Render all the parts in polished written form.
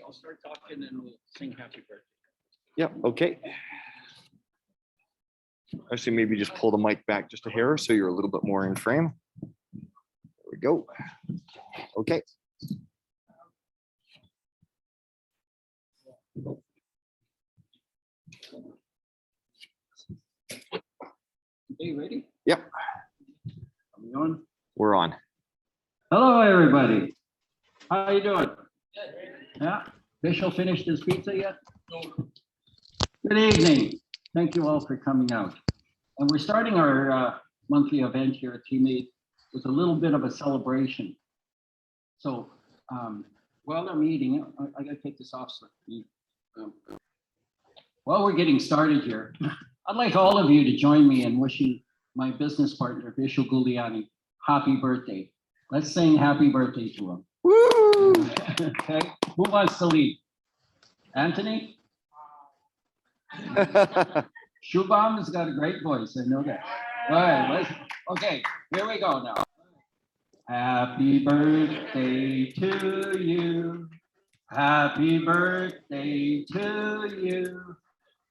I'll start talking and we'll sing happy birthday. Yeah, okay. Actually, maybe just pull the mic back just a hair so you're a little bit more in frame. There we go. Okay. Okay, ready? Yep, Are we on? we're on. Hello, everybody. How you doing? Yeah, Bishop finished his pizza yet? Good evening. Thank you all for coming out. And we're starting our monthly event here at Teammate with a little bit of a celebration. So while they're meeting, I gotta take this off. While we're getting started here, I'd like all of you to join me in wishing my business partner, Bishop Giuliani, happy birthday. Let's sing happy birthday to him. Woo! Okay, who wants to lead? Anthony? Shubham has got a great voice, I know that. All right, okay, here we go now. Happy birthday to you. Happy birthday to you.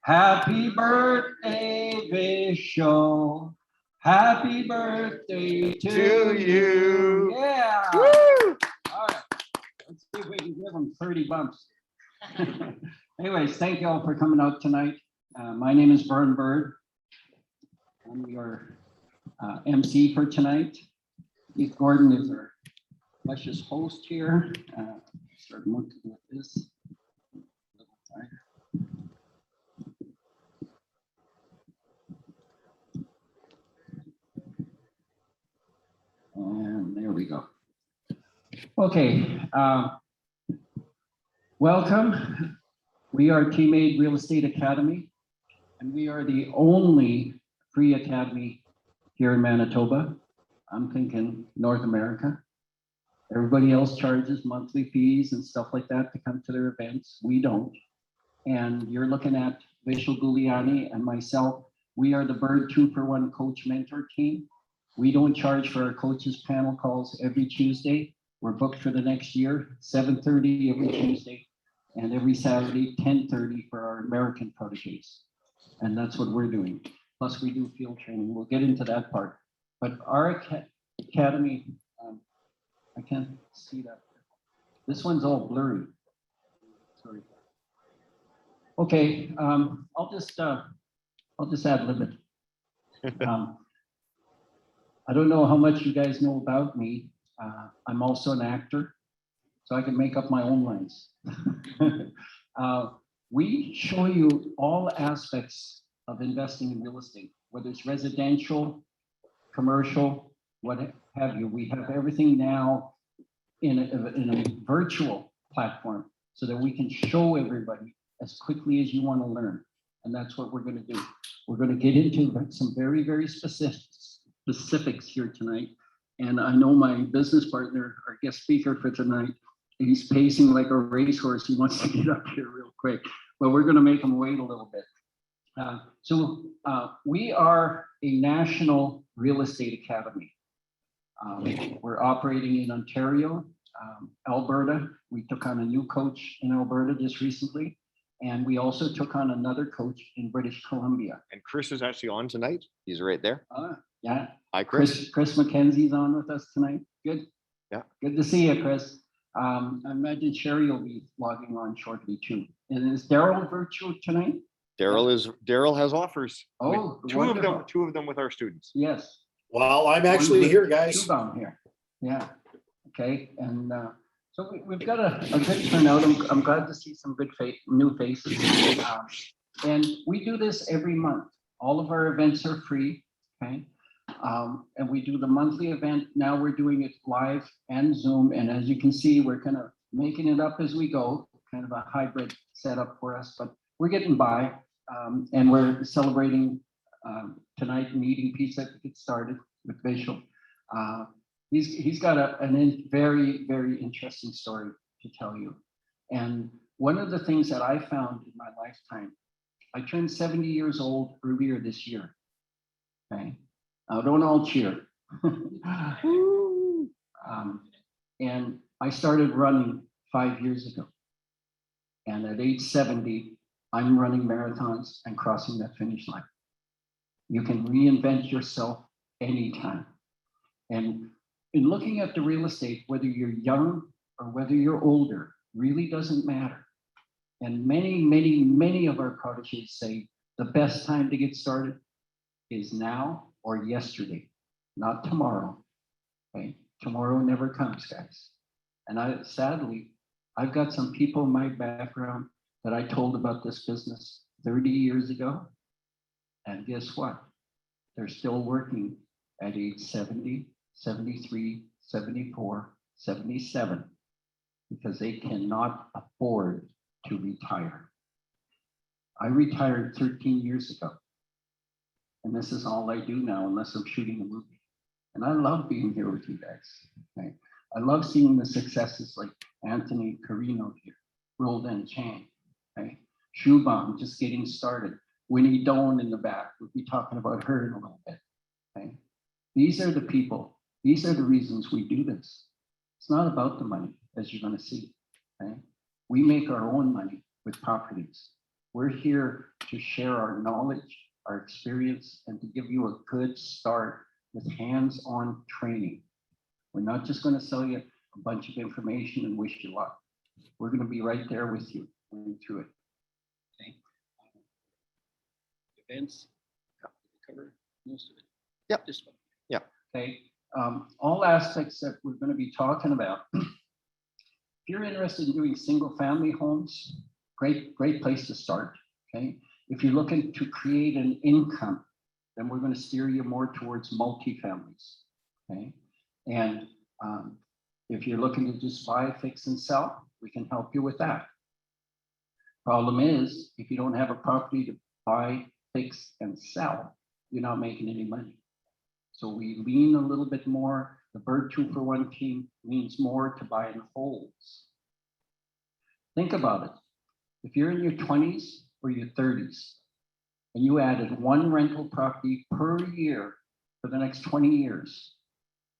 Happy birthday, Bishop. Happy birthday to you. Yeah. Woo! All right, let's see if we can give them 30 bumps. Anyways, thank you all for coming out tonight. My name is Vern Bird. I'm your MC for tonight. Keith Gordon is our precious host here. Start looking at this. And there we go. Okay, welcome. We are Teammate Real Estate Academy, and we are the only free academy here in Manitoba. I'm thinking North America. Everybody else charges monthly fees and stuff like that to come to their events. We don't. And you're looking at Vishal Giuliani and myself. We are the Bird 2-for-1 coach mentor team. We don't charge for our coaches panel calls every Tuesday. We're booked for the next year, 7:30 every Tuesday, and every Saturday, 10:30 for our American proteges. And that's what we're doing. Plus we do field training. We'll get into that part. But our academy, I can't see that. This one's all blurry. Sorry. Okay, I'll just ad lib it. I don't know how much you guys know about me. I'm also an actor, so I can make up my own lines. We show you all aspects of investing in real estate, whether it's residential, commercial, what have you. We have everything now in a virtual platform so that we can show everybody as quickly as you want to learn. And that's what we're going to do. We're going to get into some very, very specifics here tonight. And I know my business partner, our guest speaker for tonight, he's pacing like a racehorse. He wants to get up here real quick, but we're going to make him wait a little bit. We are a national real estate academy. We're operating in Ontario, Alberta. We took on a new coach in Alberta just recently. And we also took on another coach in British Columbia. And Chris is actually on tonight. He's right there. Yeah. Hi, Chris. Chris McKenzie's on with us tonight. Good. Yeah. Good to see you, Chris. I imagine Sherry will be logging on shortly too. And is Daryl virtual tonight? Daryl has offers. Oh, two of them with our students. Yes. Well, I'm actually here, guys. I'm here. Yeah. Okay. And so we've got a good turnout. I'm glad to see some good new faces. And we do this every month. All of our events are free. Okay. And we do the monthly event. Now we're doing it live and Zoom. And as you can see, we're kind of making it up as we go, kind of a hybrid setup for us, but we're getting by. And we're celebrating tonight and eating pizza to get started with Vishal. He's got a very, very interesting story to tell you. And one of the things that I found in my lifetime, I turned 70 years old earlier this year. Okay. Now don't all cheer. And I started running 5 years ago. And at age 70, I'm running marathons and crossing that finish line. You can reinvent yourself anytime. And in looking at the real estate, whether you're young or whether you're older, really doesn't matter. And many of our cottages say the best time to get started is now or yesterday, not tomorrow. Okay? Tomorrow never comes, guys. And sadly, I've got some people in my background that I told about this business 30 years ago. And guess what? They're still working at age 70, 73, 74, 77, because they cannot afford to retire. I retired 13 years ago. And this is all I do now, unless I'm shooting a movie. And I love being here with you guys. Okay? I love seeing the successes like Anthony Carino here, Roldan Chang, okay? Shubham just getting started. Winnie Doan in the back. We'll be talking about her in a little bit. Okay? These are the people. These are the reasons we do this. It's not about the money, as you're going to see. Okay? We make our own money with properties. We're here to share our knowledge, our experience, and to give you a good start with hands-on training. We're not just going to sell you a bunch of information and wish you luck. We're going to be right there with you going through it. Okay. Events, cover most of it. Yep. This one. Yep. Okay. All aspects that we're going to be talking about. If you're interested in doing single family homes, great place to start. Okay. If you're looking to create an income, then we're going to steer you more towards multifamilies. Okay. And if you're looking to just buy, fix, and sell, we can help you with that. Problem is, if you don't have a property to buy, fix, and sell, you're not making any money. So we lean a little bit more. The Bird 2-for-1 team leans more to buy and holds. Think about it. If you're in your 20s or your 30s, and you added one rental property per year for the next 20 years,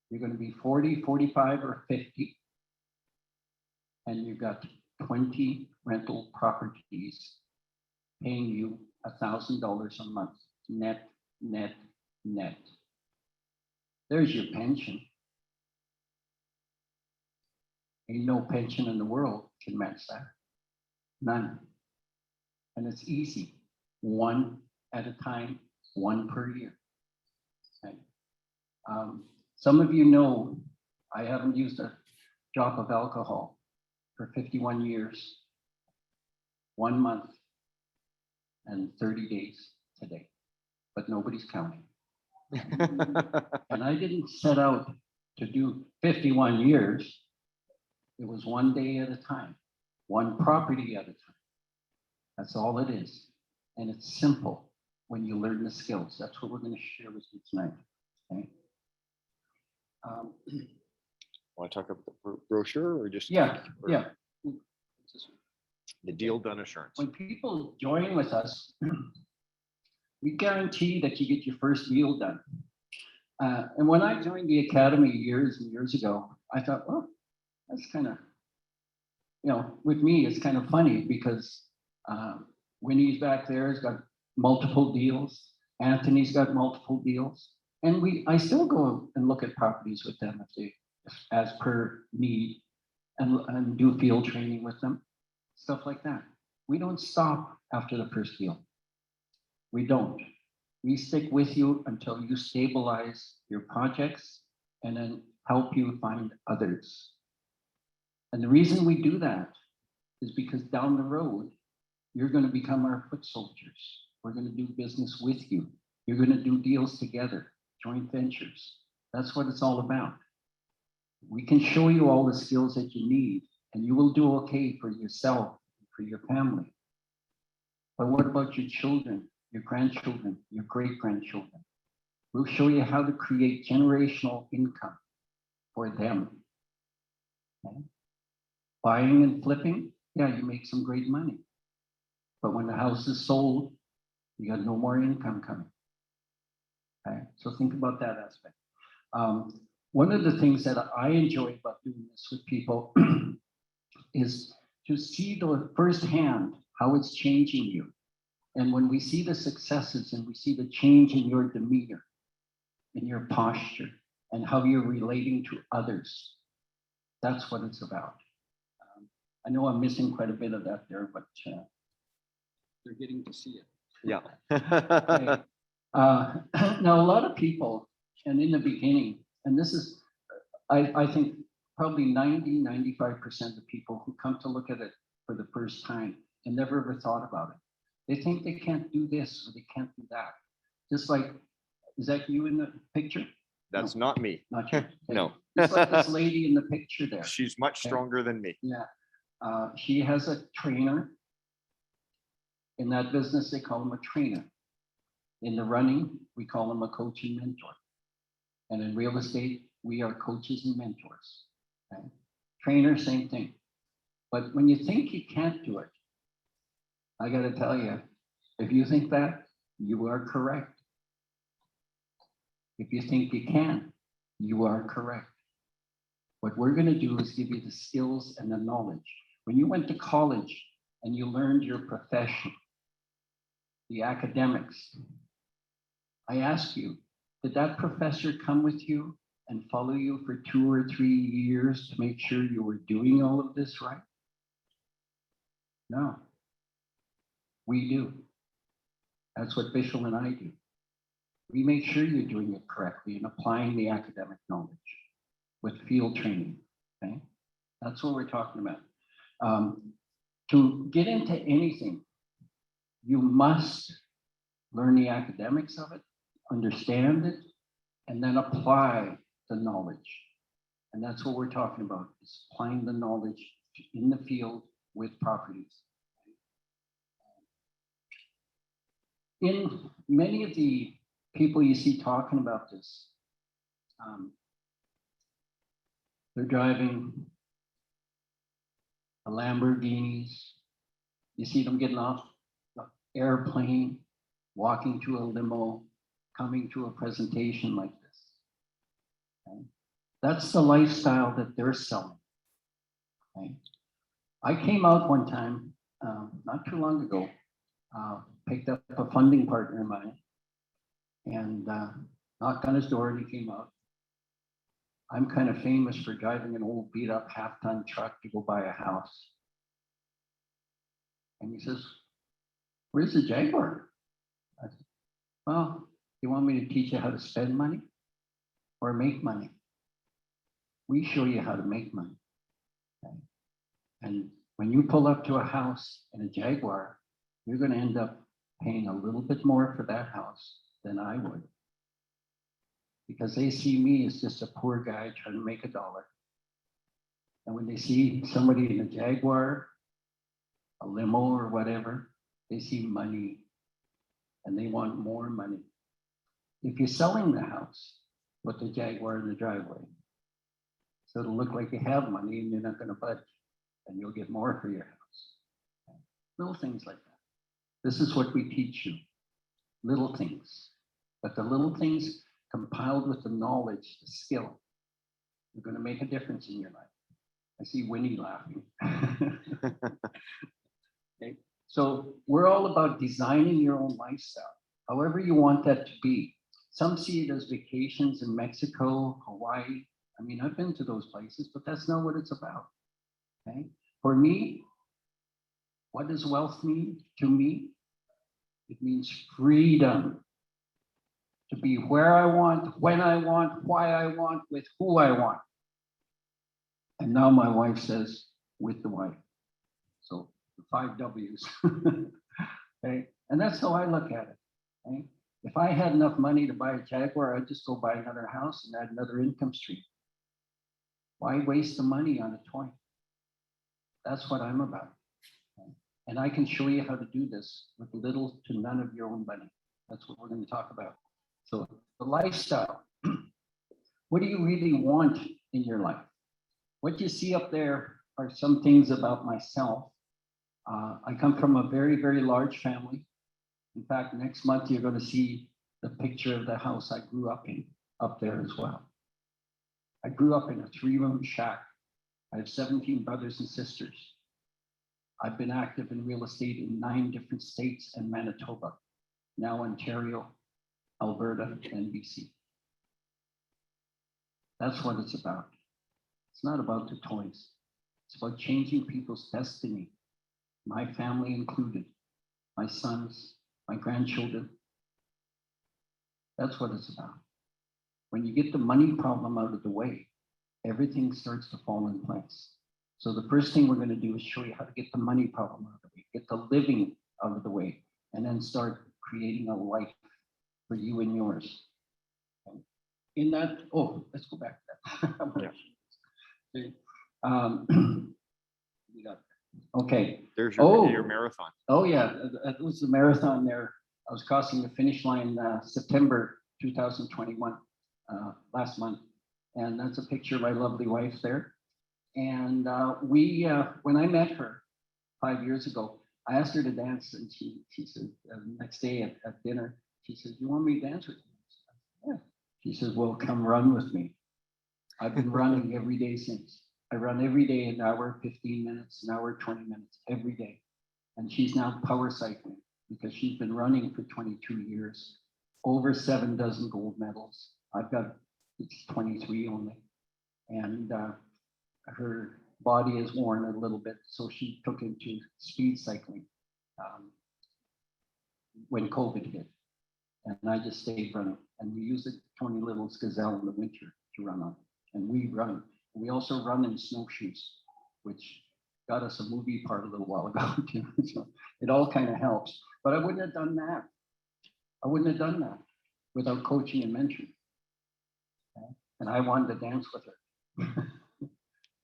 you're going to be 40, 45, or 50. And you've got 20 rental properties paying you $1,000 a month, net. There's your pension. Ain't no pension in the world can match that. None. And it's easy. One at a time, one per year. Okay. Some of you know I haven't used a drop of alcohol for 51 years, 1 month, and 30 days today, but nobody's counting. And I didn't set out to do 51 years. It was one day at a time, one property at a time. That's all it is. And it's simple when you learn the skills. That's what we're going to share with you tonight. Okay. Want to talk about the brochure or just? Yeah. The deal done assurance. When people join with us, we guarantee that you get your first deal done. And when I joined the academy years and years ago, I thought, well, that's kind of, with me, it's kind of funny because Winnie's back there has got multiple deals. Anthony's got multiple deals. And I still go and look at properties with them as per need, and do field training with them, stuff like that. We don't stop after the first deal. We don't. We stick with you until you stabilize your projects and then help you find others. And the reason we do that is because down the road, you're going to become our foot soldiers. We're going to do business with you. You're going to do deals together, joint ventures. That's what it's all about. We can show you all the skills that you need, and you will do okay for yourself, for your family. But what about your children, your grandchildren, your great-grandchildren? We'll show you how to create generational income for them. Okay? Buying and flipping, yeah, you make some great money. But when the house is sold, you got no more income coming. Okay, so think about that aspect. One of the things that I enjoy about doing this with people is to see the firsthand how it's changing you. And when we see the successes and we see the change in your demeanor, in your posture, and how you're relating to others, that's what it's about. I know I'm missing quite a bit of that there, but they're getting to see it. Yeah. Okay. Now, a lot of people, and in the beginning, and this is, I think probably 95% of people who come to look at it for the first time and never ever thought about it. They think they can't do this or they can't do that. Just like, is that you in the picture? That's not me. Not you. No. It's like this lady in the picture there. She's much stronger than me. Yeah. She has a trainer. In that business, they call him a trainer. In the running, we call him a coach and mentor. And in real estate, we are coaches and mentors. Okay? Trainer, same thing. But when you think you can't do it, I got to tell you, if you think that, you are correct. If you think you can, you are correct. What we're going to do is give you the skills and the knowledge. When you went to college and you learned your profession, the academics, I ask you, did that professor come with you and follow you for 2 or 3 years to make sure you were doing all of this right? No, we do. That's what Bishop and I do. We make sure you're doing it correctly and applying the academic knowledge with field training, okay? That's what we're talking about. To get into anything, you must learn the academics of it, understand it, and then apply the knowledge. And that's what we're talking about, is applying the knowledge in the field with properties. In many of the people you see talking about this, they're driving a Lamborghinis. You see them getting off the airplane, walking to a limo, coming to a presentation like this. Okay? That's the lifestyle that they're selling. Okay? I came out one time, not too long ago, picked up a funding partner of mine and knocked on his door and he came out. I'm kind of famous for driving an old beat up half-ton truck to go buy a house. And he says, "Where's the Jaguar?" I said, "Well, you want me to teach you how to spend money or make money? We show you how to make money." Okay? And when you pull up to a house in a Jaguar, you're going to end up paying a little bit more for that house than I would. Because they see me as just a poor guy trying to make a dollar. And when they see somebody in a Jaguar, a limo or whatever, they see money and they want more money. If you're selling the house, put the Jaguar in the driveway. So it'll look like you have money and you're not going to budge and you'll get more for your house. Okay? Little things like that. This is what we teach you. Little things. But the little things compiled with the knowledge, the skill, are going to make a difference in your life. I see Winnie laughing. Okay. So we're all about designing your own lifestyle, however you want that to be. Some see it as vacations in Mexico, Hawaii. I mean, I've been to those places, but that's not what it's about. Okay. For me, what does wealth mean to me? It means freedom. To be where I want, when I want, why I want, with who I want. And now my wife says, with the wife. So the 5 W's. Okay? And that's how I look at it. Okay? If I had enough money to buy a Jaguar, I'd just go buy another house and add another income stream. Why waste the money on a toy? That's what I'm about. Okay? And I can show you how to do this with little to none of your own money. That's what we're going to talk about. So the lifestyle, what do you really want in your life? What you see up there are some things about myself. I come from a very, very large family. In fact, next month, you're going to see the picture of the house I grew up in up there as well. I grew up in a 3-room shack. I have 17 brothers and sisters. I've been active in real estate in 9 different states and Manitoba, now Ontario, Alberta, and BC. That's what it's about. It's not about the toys. It's about changing people's destiny, my family included, my sons, my grandchildren. That's what it's about. When you get the money problem out of the way, everything starts to fall in place. So the first thing we're going to do is show you how to get the money problem out of the way, get the living out of the way, and then start creating a life for you and yours. In that, oh, let's go back to that. We got, okay. There's Oh. your marathon. Oh, yeah, it was the marathon there. I was crossing the finish line September 2021, last month. And that's a picture of my lovely wife there. And when I met her 5 years ago, I asked her to dance, and she said, next day at dinner, she said, "You want me to dance with you?" I said, "Yeah." She says, "Well, come run with me." I've been running every day since. I run every day an hour, 15 minutes, an hour, 20 minutes, every day. And she's now power cycling because she's been running for 22 years, over 7 dozen gold medals. I've got 23 only. And her body is worn a little bit, so she took into speed cycling when COVID hit. And I just stayed running. And we use the Tony Little's Gazelle in the winter to run on. And we run. We also run in snowshoes, which got us a movie part a little while ago too. So it all kind of helps. But I wouldn't have done that. I wouldn't have done that without coaching and mentoring. Okay? And I wanted to dance with her.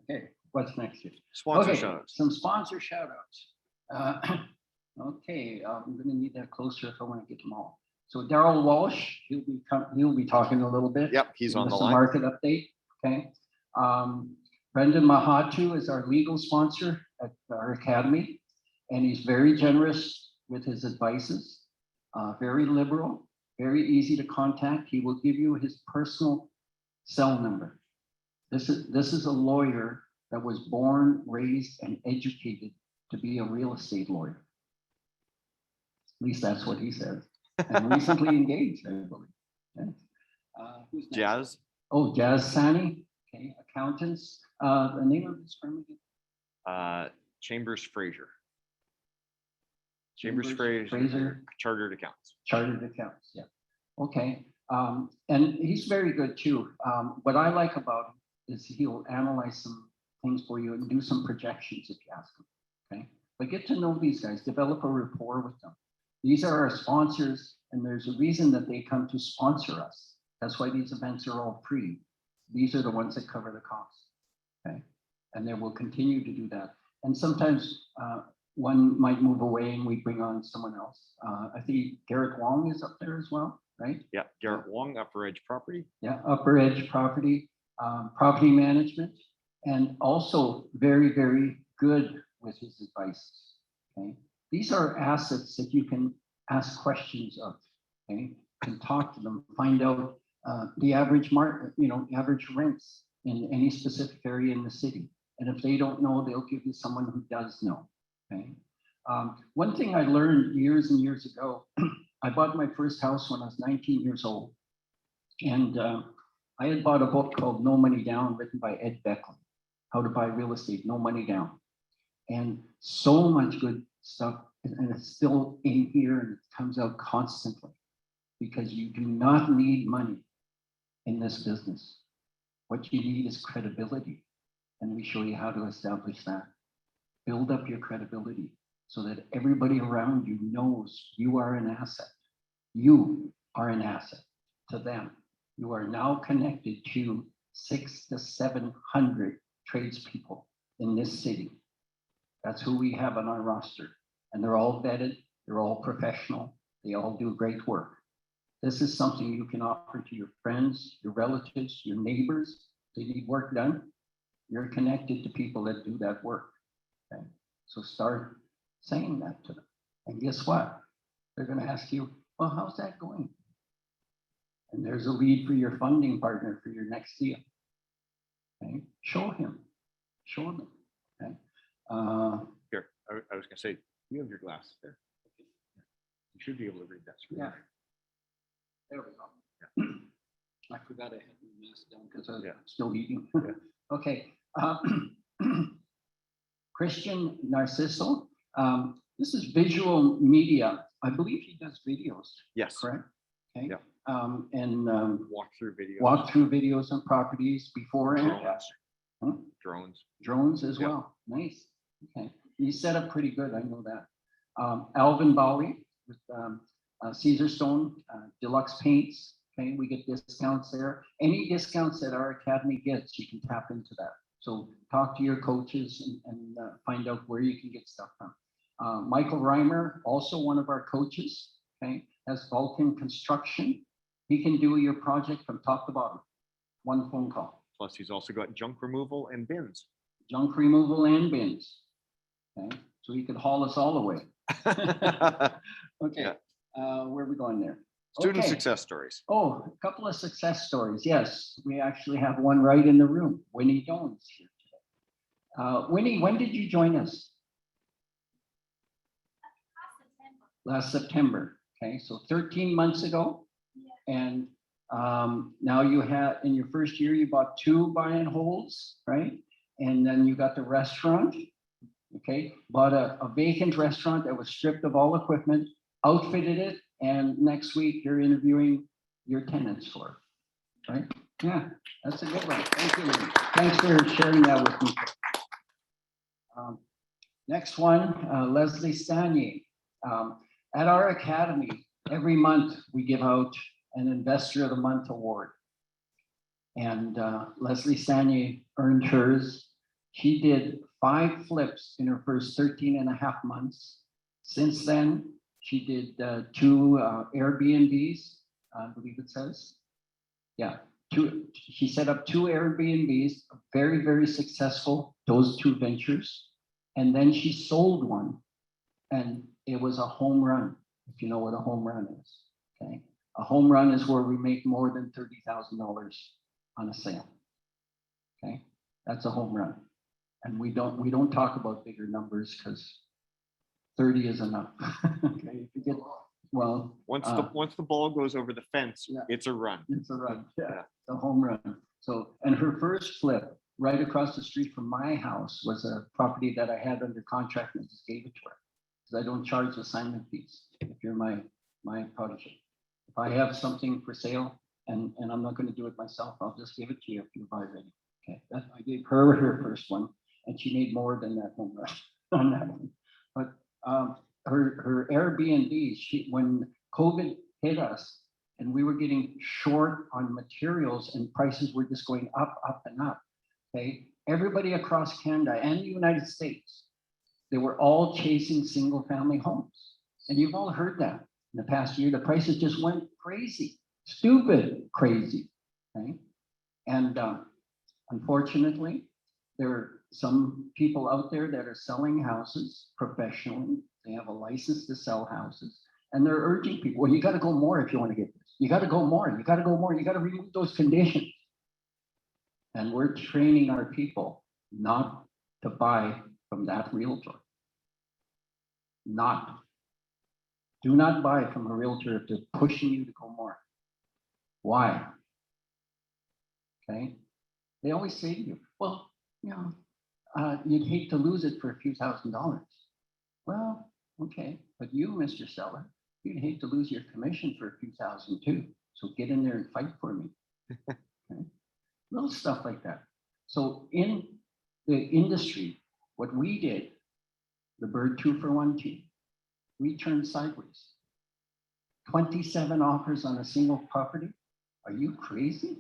Okay, what's next here? Sponsor Okay, shout-outs. some sponsor shout outs. Okay, I'm gonna need that closer if I want to get them all. So Daryl Walsh, he'll be talking a little bit. Yep, he's on Give the us a line. market update, okay? Brendan Mahatu is our legal sponsor at our academy, and he's very generous with his advices, very liberal, very easy to contact. He will give you his personal cell number. This is a lawyer that was born, raised, and educated to be a real estate lawyer. At least that's what he says. And recently engaged, I believe. Okay. Who's next? Jazz. Oh, Jazz Sani, okay, accountants. The name of this firm again? Chambers Fraser. Chambers Fraser. Fraser. Chartered accountants. Chartered accounts, yeah. Okay, and he's very good too. What I like about him is he'll analyze some things for you and do some projections if you ask him, okay? But get to know these guys, develop a rapport with them. These are our sponsors, and there's a reason that they come to sponsor us. That's why these events are all free. These are the ones that cover the cost, okay? And they will continue to do that. And sometimes one might move away and we bring on someone else. I think Garrett Wong is up there as well, right? Yeah, Garrett Wong, Upper Edge Property. Yeah, Upper Edge Property, property management, and also very, very good with his advice, okay? These are assets that you can ask questions of, okay? Can talk to them, find out the average market, average rents in any specific area in the city. And if they don't know, they'll give you someone who does know, okay? One thing I learned years and years ago, I bought my first house when I was 19 years old. And I had bought a book called No Money Down, written by Ed Beckley, How to Buy Real Estate, No Money Down. And so much good stuff, and it's still in here and it comes out constantly, because you do not need money in this business. What you need is credibility. And we show you how to establish that. Build up your credibility so that everybody around you knows you are an asset. You are an asset to them. You are now connected to 600 to 700 tradespeople in this city. That's who we have on our roster. And they're all vetted, they're all professional, they all do great work. This is something you can offer to your friends, your relatives, your neighbors. They need work done. You're connected to people that do that work. Okay? So start saying that to them. And guess what? They're going to ask you, well, how's that going? And there's a lead for your funding partner for your next deal. Okay? Show him. Show them. Okay? Here, I say, you have your glasses there. You should be able to read that screen. Yeah. There we go. I forgot I had my mask down because I was Yeah. still eating. Yeah. Okay. Christian Narciso. This is visual media. I believe he does videos, Yes. correct? Okay. Yeah. And Walkthrough video. walkthrough videos on properties before and after. Huh? Drones. Drones as Yeah. well. Nice. Okay. He's set up pretty good. I know that. Alvin Bowie with Caesar Stone, Deluxe Paints. Okay. We get discounts there. Any discounts that our academy gets, you can tap into that. So talk to your coaches and find out where you can get stuff from. Michael Reimer, also one of our coaches, okay, has Vulcan Construction. He can do your project from top to bottom. One phone call. Plus, he's also got junk removal and bins. Junk removal and bins. Okay, so he could haul us all away. Okay, where are we going there? Student Okay. success stories. Oh, a couple of success stories. Yes, we actually have one right in the room. Winnie Dones here today. Winnie, when did you join us? Last September. Okay, so 13 months ago. And now you have, in your first year, you bought 2 buy and holds, right? And then you got the restaurant. Okay, bought a vacant restaurant that was stripped of all equipment, outfitted it, and next week you're interviewing your tenants for it, right? Yeah, that's a good one. Thank you, Winnie. Thanks for sharing that with me. Next one, Leslie Stanier. At our academy, every month we give out an Investor of the Month award. And Leslie Stanier earned hers. She did 5 flips in her first 13 and a half months. Since then, she did 2 Airbnbs, I believe it says. Yeah, 2. She set up 2 Airbnbs, very, very successful, those 2 ventures. And then she sold one, and it was a home run, if you know what a home run is. Okay, a home run is where we make more than $30,000 on a sale. Okay, that's a home run, and we don't talk about bigger numbers because 30 is enough. Okay, if you get well, Once the ball goes over the fence, Yeah. it's a run. it's a run. Yeah, Yeah. it's a home run. So, and her first flip right across the street from my house was a property that I had under contract and just gave it to her. Because I don't charge assignment fees if you're my protege. If I have something for sale and I'm not going to do it myself, I'll just give it to you if you buy ready. Okay, I gave her her first one, and she made more than that home run on that one. But her Airbnb, when COVID hit us and we were getting short on materials and prices were just going up and up. Okay, everybody across Canada and the United States, they were all chasing single family homes. And you've all heard that in the past year, the prices just went crazy, stupid crazy. Okay, and unfortunately, there are some people out there that are selling houses professionally. They have a license to sell houses, and they're urging people, well, you got to go more if you want to get this. You got to go more. You got to go more. You got to remove those conditions. And we're training our people not to buy from that realtor. Do not buy from a realtor if they're pushing you to go more. Why? Okay. They always say to you, well, you know, you'd hate to lose it for a few $1,000s. Well, okay, but you, Mr. Seller, you'd hate to lose your commission for a few thousand too. So get in there and fight for me. Okay? Little stuff like that. So in the industry, what we did, the bird 2-for-1 team, we turned sideways. 27 offers on a single property. Are you crazy?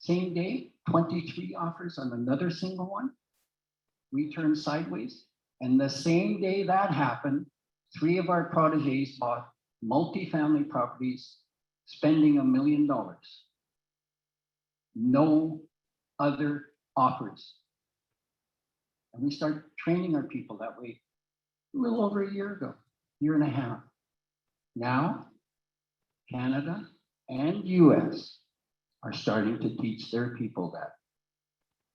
Same day, 23 offers on another single one. We turned sideways. And the same day that happened, 3 of our proteges bought multifamily properties, spending $1 million. No other offers. And we started training our people that way a little over a year ago, year and a half. Now, Canada and US are starting to teach their people that.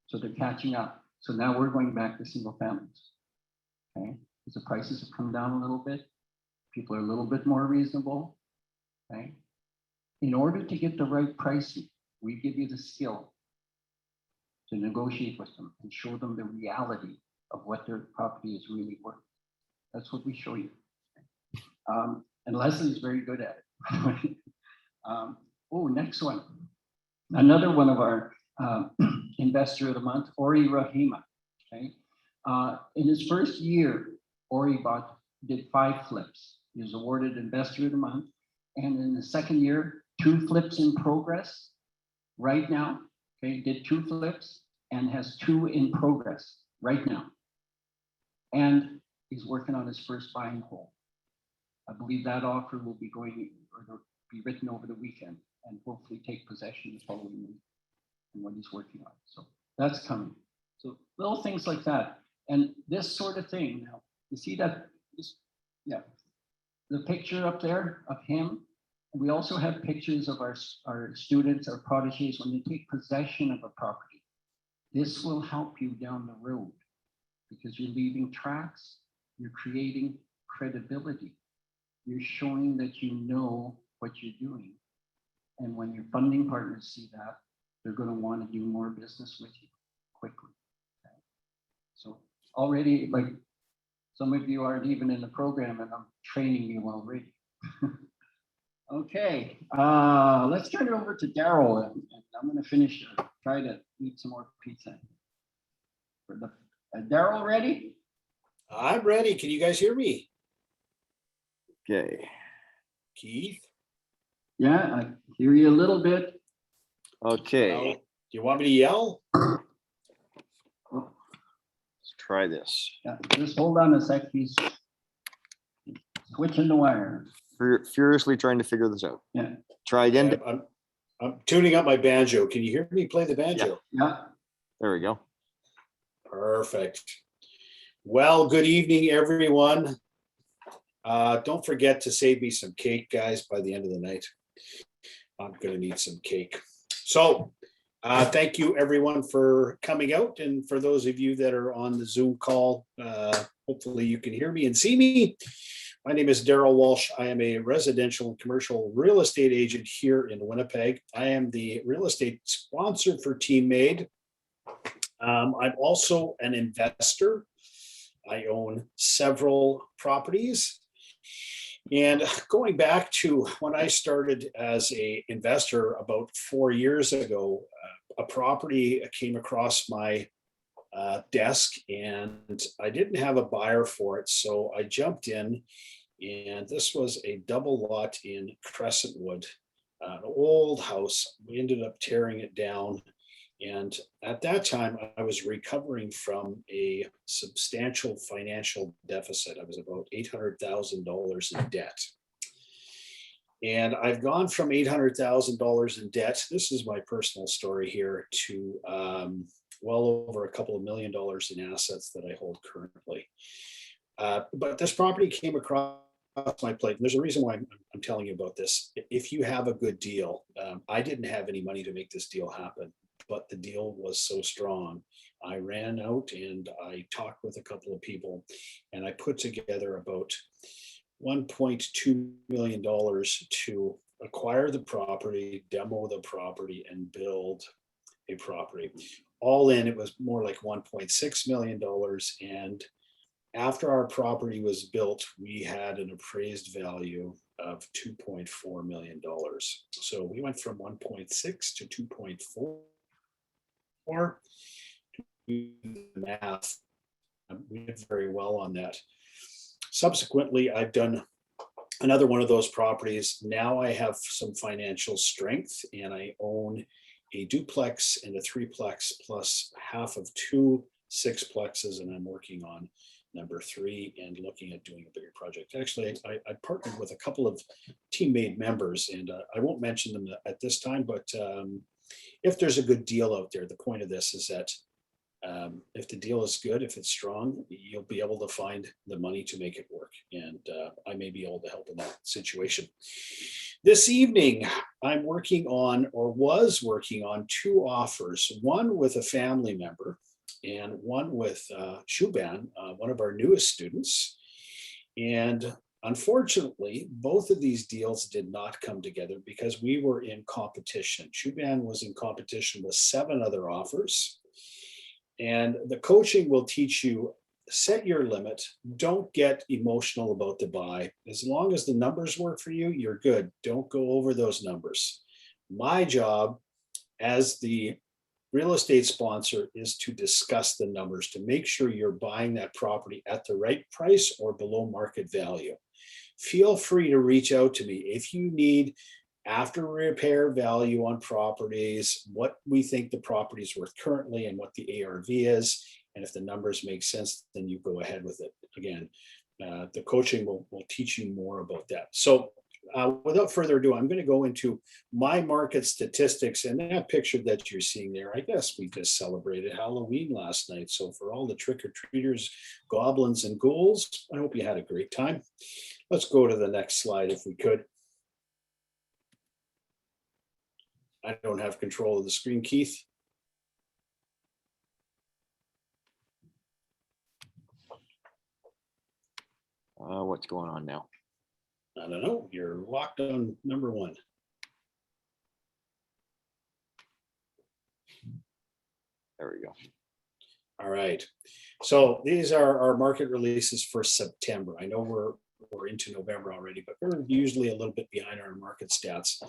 So they're catching up. So now we're going back to single families. Okay. because the prices have come down a little bit. People are a little bit more reasonable, okay? In order to get the right pricing, we give you the skill to negotiate with them and show them the reality of what their property is really worth. That's what we show you. And Leslie's very good at it. Oh, next one. Another one of our investor of the month, Ori Rahima. Okay. In his first year, Ori did 5 flips. He was awarded investor of the month. And in the second year, 2 flips in progress right now. Okay, did 2 flips and has 2 in progress right now. And he's working on his first buying hole. I believe that offer will be going or be written over the weekend and hopefully take possession the following week and what he's working on. So that's coming. So little things like that. And this sort of thing. Now, you see that, yeah, the picture up there of him. And we also have pictures of our students, our protégés, when they take possession of a property. This will help you down the road because you're leaving tracks, you're creating credibility. You're showing that you know what you're doing. And when your funding partners see that, they're going to want to do more business with you quickly. Okay? So already, like some of you aren't even in the program and I'm training you already. Okay, let's turn it over to Daryl and I'm going to finish, try to eat some more pizza. Daryl, ready? I'm ready. Can you guys hear me? Okay. Keith? Yeah, I hear you a little bit. Okay. Do you want me to yell? Let's try this. Yeah, just hold on a sec. He's switching the wire. Furiously trying to figure this out. Yeah. Try again. I'm tuning up my banjo. Can you hear me play the banjo? Yeah. There we go. Perfect. Well, good evening, everyone. Don't forget to save me some cake, guys, by the end of the night. I'm going to need some cake. So thank you, everyone, for coming out. And for those of you that are on the Zoom call, hopefully you can hear me and see me. My name is Daryl Walsh. I am a residential and commercial real estate agent here in Winnipeg. I am the real estate sponsor for Team Made. I'm also an investor. I own several properties. And going back to when I started as an investor about 4 years ago, a property came across my desk and I didn't have a buyer for it. So I jumped in, and this was a double lot in Crescentwood, an old house. We ended up tearing it down. And at that time, I was recovering from a substantial financial deficit. I was about $800,000 in debt. And I've gone from $800,000 in debt, this is my personal story here, to well over a couple of $1 million in assets that I hold currently. But this property came across my plate. And there's a reason why I'm telling you about this. If you have a good deal, I didn't have any money to make this deal happen, but the deal was so strong. I ran out and I talked with a couple of people and I put together about $1.2 million to acquire the property, demo the property, and build a property. All in, it was more like $1.6 million. And after our property was built, we had an appraised value of $2.4 million. So we went from 1.6 to 2.4. Do the math. We did very well on that. Subsequently, I've done another one of those properties. Now I have some financial strength and I own a duplex and a 3-plex plus half of 2 6-plexes, and I'm working on number 3 and looking at doing a bigger project. Actually, I partnered with a couple of Team Made members, and I won't mention them at this time, but if there's a good deal out there, the point of this is that if the deal is good, if it's strong, you'll be able to find the money to make it work. And I may be able to help in that situation. This evening, I'm working on, or was working on, 2 offers, one with a family member and one with Shuban, one of our newest students. And unfortunately, both of these deals did not come together because we were in competition. Shuban was in competition with 7 other offers. And the coaching will teach you, set your limit. Don't get emotional about the buy. As long as the numbers work for you, you're good. Don't go over those numbers. My job as the real estate sponsor is to discuss the numbers to make sure you're buying that property at the right price or below market value. Feel free to reach out to me if you need after repair value on properties, what we think the property is worth currently and what the ARV is. And if the numbers make sense, then you go ahead with it. Again, the coaching will teach you more about that. So without further ado, I'm going to go into my market statistics, and that picture that you're seeing there, I guess we just celebrated Halloween last night. So for all the trick-or-treaters, goblins and ghouls, I hope you had a great time. Let's go to the next slide if we could. I don't have control of the screen, Keith. What's going on now? I don't know. You're locked on number 1. There we go. All right. So these are our market releases for September. I know we're into November already, but we're usually a little bit behind our market stats.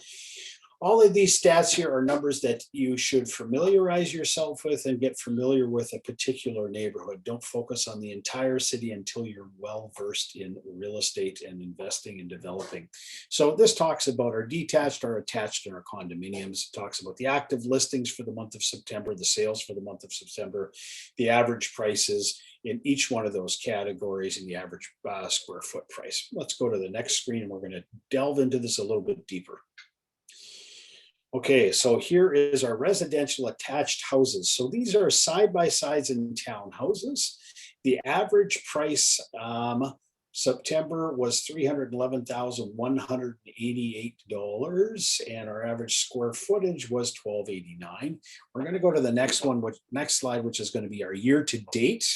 All of these stats here are numbers that you should familiarize yourself with and get familiar with a particular neighborhood. Don't focus on the entire city until you're well versed in real estate and investing and developing. So this talks about our detached, our attached, and our condominiums. It talks about the active listings for the month of September, the sales for the month of September, the average prices in each one of those categories, and the average square foot price. Let's go to the next screen and we're going to delve into this a little bit deeper. Okay, so here is our residential attached houses. So these are side-by-sides in townhouses. The average price September was $311,188, and our average square footage was $1,289. We're going to go to the next one, next slide, which is going to be our year to date.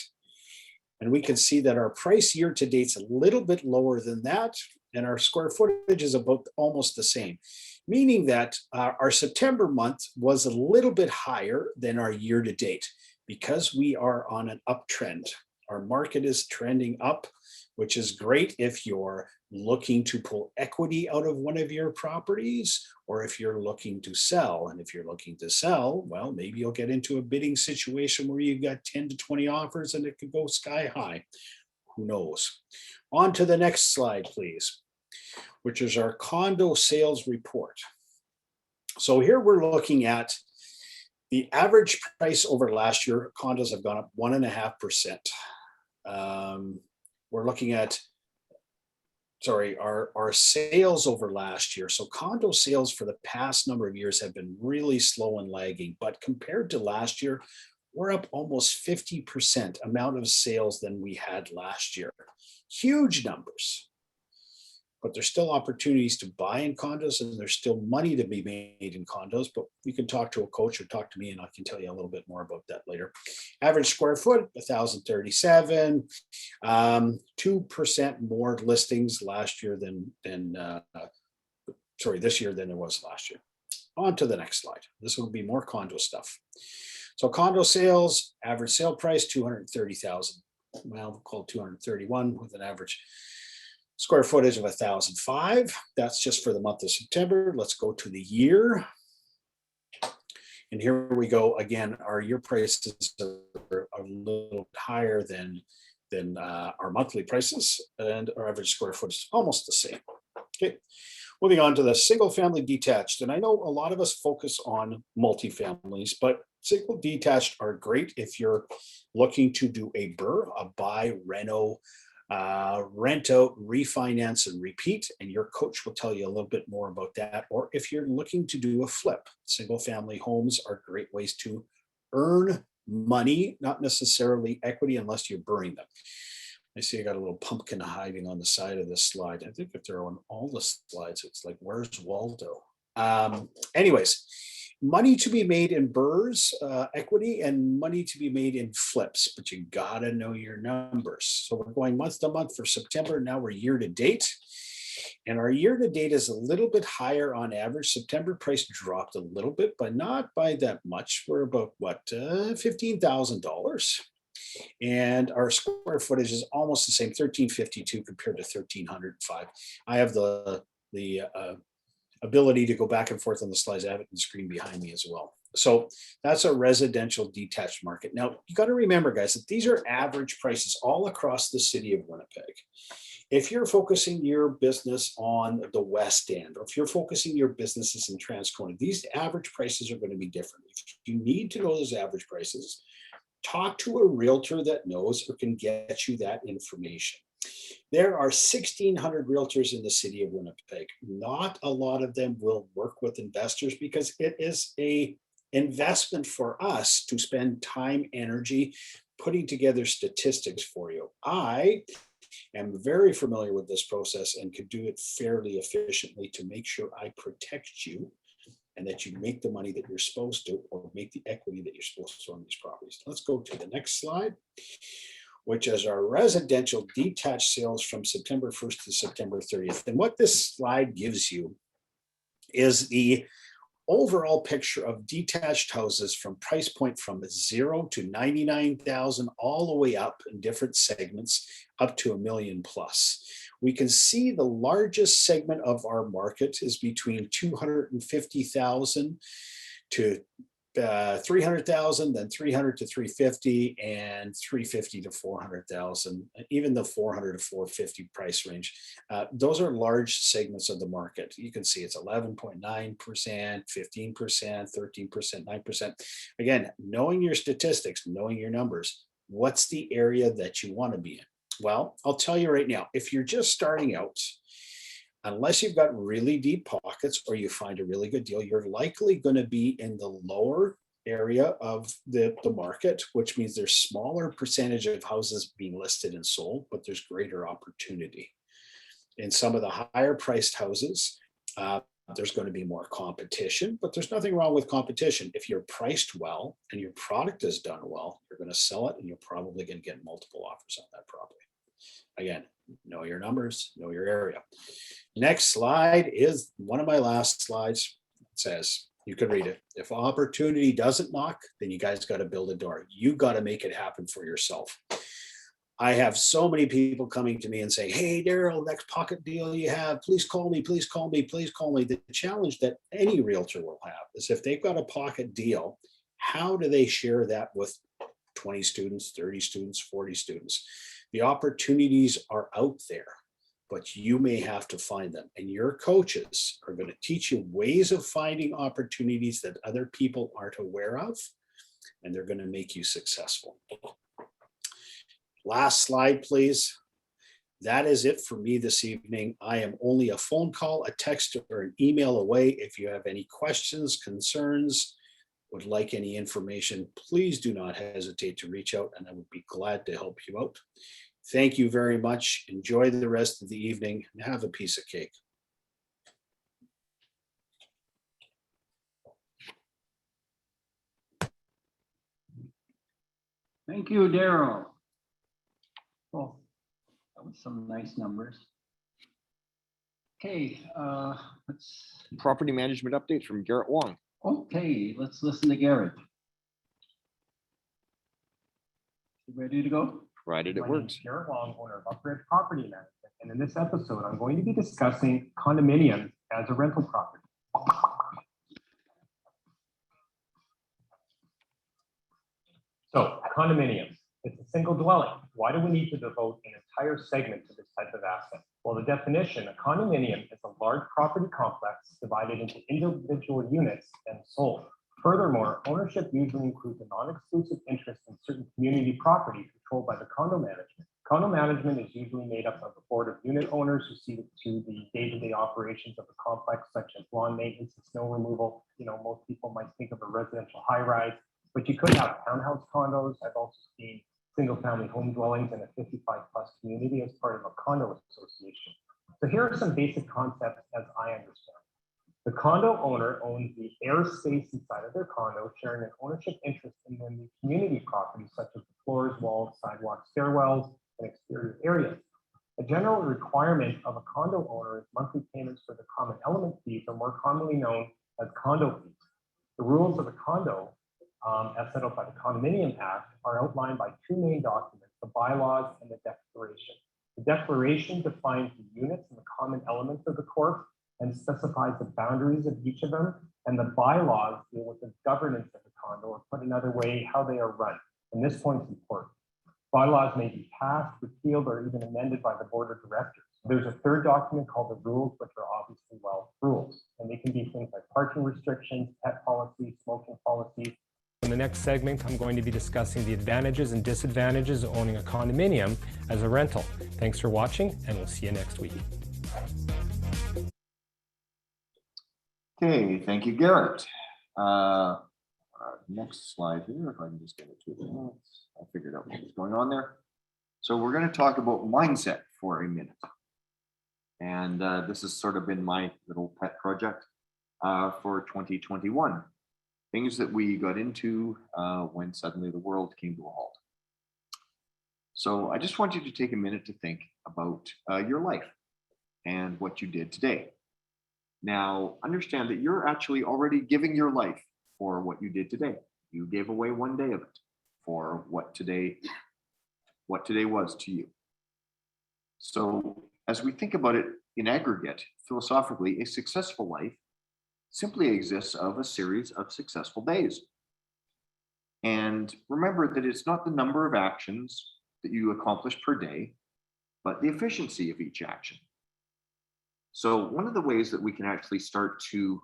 And we can see that our price year to date is a little bit lower than that, and our square footage is about almost the same, meaning that our September month was a little bit higher than our year to date because we are on an uptrend. Our market is trending up, which is great if you're looking to pull equity out of one of your properties, or if you're looking to sell. And if you're looking to sell, well, maybe you'll get into a bidding situation where you've got 10 to 20 offers and it could go sky high. Who knows? On to the next slide, please, which is our condo sales report. So here we're looking at the average price over last year. Condos have gone up 1.5%. We're looking at, our sales over last year. So condo sales for the past number of years have been really slow and lagging, but compared to last year, we're up almost 50% amount of sales than we had last year. Huge numbers, but there's still opportunities to buy in condos, and there's still money to be made in condos, but you can talk to a coach or talk to me and I can tell you a little bit more about that later. Average square foot, 1,037, 2% more listings last year this year than there was last year. On to the next slide. This will be more condo stuff. So condo sales, average sale price, 230,000. Well, we'll call it 231 with an average square footage of 1,005. That's just for the month of September. Let's go to the year. And here we go again. Our year prices are a little higher than our monthly prices, and our average square footage is almost the same. Okay, moving on to the single family detached. And I know a lot of us focus on multifamilies, but single detached are great if you're looking to do a BRRRR, a buy, reno, rent out, refinance, and repeat. And your coach will tell you a little bit more about that. Or if you're looking to do a flip, single family homes are great ways to earn money, not necessarily equity unless you're burning them. I see I got a little pumpkin hiding on the side of this slide. I think if they're on all the slides, it's like, where's Waldo? Anyways, money to be made in BRRRRs, equity, and money to be made in flips, but you gotta know your numbers. So we're going month to month for September. Now we're year to date. And our year to date is a little bit higher on average. September price dropped a little bit, but not by that much. We're about what, $15,000. And our square footage is almost the same, 1352 compared to 1305. I have the ability to go back and forth on the slides. I have it on the screen behind me as well. So that's a residential detached market. Now, you got to remember, guys, that these are average prices all across the city of Winnipeg. If you're focusing your business on the West End, or if you're focusing your businesses in Transcona, these average prices are going to be different. If you need to know those average prices, talk to a realtor that knows or can get you that information. There are 1,600 realtors in the city of Winnipeg. Not a lot of them will work with investors because it is an investment for us to spend time, energy, putting together statistics for you. I am very familiar with this process and could do it fairly efficiently to make sure I protect you and that you make the money that you're supposed to, or make the equity that you're supposed to on these properties. Let's go to the next slide, which is our residential detached sales from September 1st to September 30th. And what this slide gives you is the overall picture of detached houses from price point from 0 to 99,000, all the way up in different segments, up to $1 million plus. We can see the largest segment of our market is between 250,000 to 300,000, then 300 to 350, and 350 to 400,000, even the 400 to 450 price range. Those are large segments of the market. You can see it's 11.9%, 15%, 13%, 9%. Again, knowing your statistics, knowing your numbers, what's the area that you want to be in? Well, I'll tell you right now, if you're just starting out, unless you've got really deep pockets or you find a really good deal, you're likely going to be in the lower area of the market, which means there's smaller percentage of houses being listed and sold, but there's greater opportunity. In some of the higher priced houses, there's going to be more competition, but there's nothing wrong with competition. If you're priced well and your product is done well, you're going to sell it and you're probably going to get multiple offers on that property. Again, know your numbers, know your area. Next slide is one of my last slides. It says, you can read it. If opportunity doesn't knock, then you guys got to build a door. You got to make it happen for yourself. I have so many people coming to me and saying, hey, Daryl, next pocket deal you have, please call me, please call me, please call me. The challenge that any realtor will have is if they've got a pocket deal, how do they share that with 20 students, 30 students, 40 students? The opportunities are out there, but you may have to find them. And your coaches are going to teach you ways of finding opportunities that other people aren't aware of, and they're going to make you successful. Last slide, please. That is it for me this evening. I am only a phone call, a text, or an email away. If you have any questions, concerns, would like any information, please do not hesitate to reach out, and I would be glad to help you out. Thank you very much. Enjoy the rest of the evening and have a piece of cake. Thank you, Daryl. Well, that was some nice numbers. Okay, let's. Property management update from Garrett Wong. Okay, let's listen to Garrett. You ready to go? Provided it My name works. is Daryl Walsh, owner of Upgrade Property Management, and in this episode, I'm going to be discussing condominiums as a rental property. So, condominiums, it's a single dwelling. Why do we need to devote an entire segment to this type of asset? Well, the definition, a condominium is a large property complex divided into individual units and sold. Furthermore, ownership usually includes a non-exclusive interest in certain community property controlled by the condo management. Condo management is usually made up of a board of unit owners who see to the day-to-day operations of the complex, such as lawn maintenance and snow removal. You know, most people might think of a residential high-rise, but you could have townhouse condos. I've also seen single-family home dwellings in a 55-plus community as part of a condo association. So here are some basic concepts as I understand. The condo owner owns the airspace inside of their condo, sharing an ownership interest in the community properties such as the floors, walls, sidewalks, stairwells, and exterior areas. A general requirement of a condo owner is monthly payments for the common element fees, or more commonly known as condo fees. The rules of a condo, as set out by the Condominium Act, are outlined by two main documents, the bylaws and the declaration. The declaration defines the units and the common elements of the corp and specifies the boundaries of each of them, and the bylaws deal with the governance of the condo, or put another way, how they are run. And this point is important. Bylaws may be passed, repealed, or even amended by the board of directors. There's a third document called the rules, which are obviously rules, and they can be things like parking restrictions, pet policies, smoking policies. In the next segment, I'm going to be discussing the advantages and disadvantages of owning a condominium as a rental. Thanks for watching, and we'll see you next week. Okay, thank you, Garrett. Next slide here, if I can just get it to the I figured out what was going on there. So we're going to talk about mindset for a minute. And this has sort of been my little pet project for 2021. Things that we got into when suddenly the world came to a halt. So I just want you to take a minute to think about your life and what you did today. Now, understand that you're actually already giving your life for what you did today. You gave away one day of it for what today was to you. So as we think about it in aggregate, philosophically, a successful life simply exists of a series of successful days. And remember that it's not the number of actions that you accomplish per day, but the efficiency of each action. So one of the ways that we can actually start to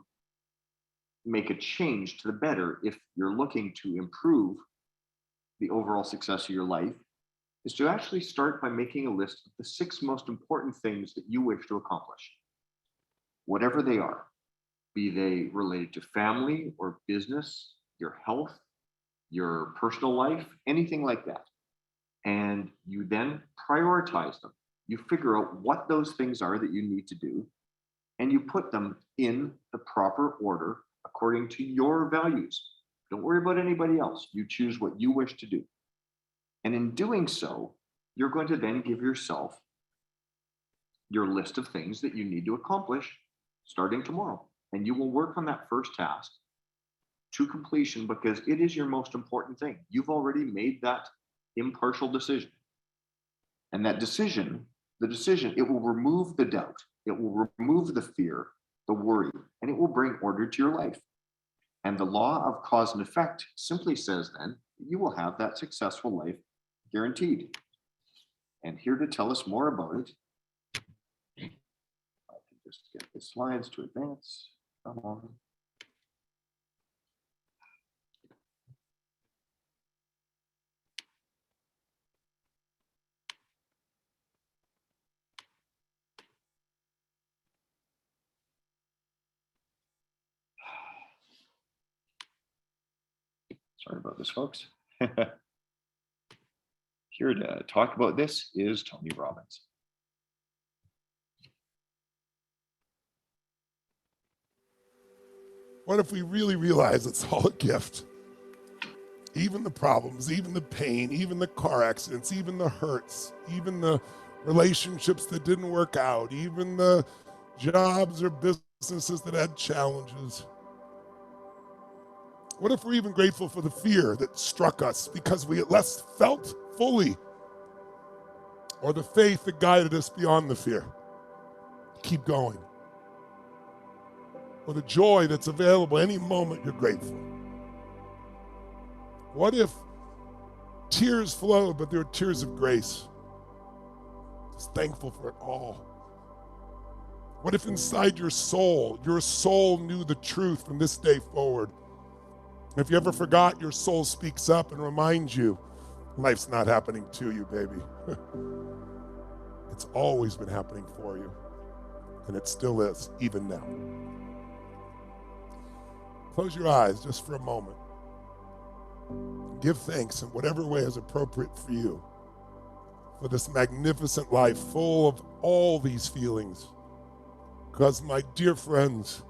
make a change to the better, if you're looking to improve the overall success of your life, is to actually start by making a list of the 6 most important things that you wish to accomplish, whatever they are, be they related to family or business, your health, your personal life, anything like that. And you then prioritize them. You figure out what those things are that you need to do, and you put them in the proper order according to your values. Don't worry about anybody else. You choose what you wish to do. And in doing so, you're going to then give yourself your list of things that you need to accomplish starting tomorrow. And you will work on that first task to completion because it is your most important thing. You've already made that impartial decision. And that decision, it will remove the doubt. It will remove the fear, the worry, and it will bring order to your life. And the law of cause and effect simply says then, you will have that successful life guaranteed. And here to tell us more about it, I can just get the slides to advance. Come on. Sorry about this, folks. Here to talk about this is Tony Robbins. What if we really realize it's all a gift? Even the problems, even the pain, even the car accidents, even the hurts, even the relationships that didn't work out, even the jobs or businesses that had challenges. What if we're even grateful for the fear that struck us because we at least felt fully, or the faith that guided us beyond the fear? Keep going. Or the joy that's available any moment you're grateful. What if tears flowed, but they were tears of grace? Just thankful for it all. What if inside your soul knew the truth from this day forward? If you ever forgot, your soul speaks up and reminds you, life's not happening to you, baby. It's always been happening for you. And it still is, even now. Close your eyes just for a moment. Give thanks in whatever way is appropriate for you for this magnificent life full of all these feelings. Because my dear friends,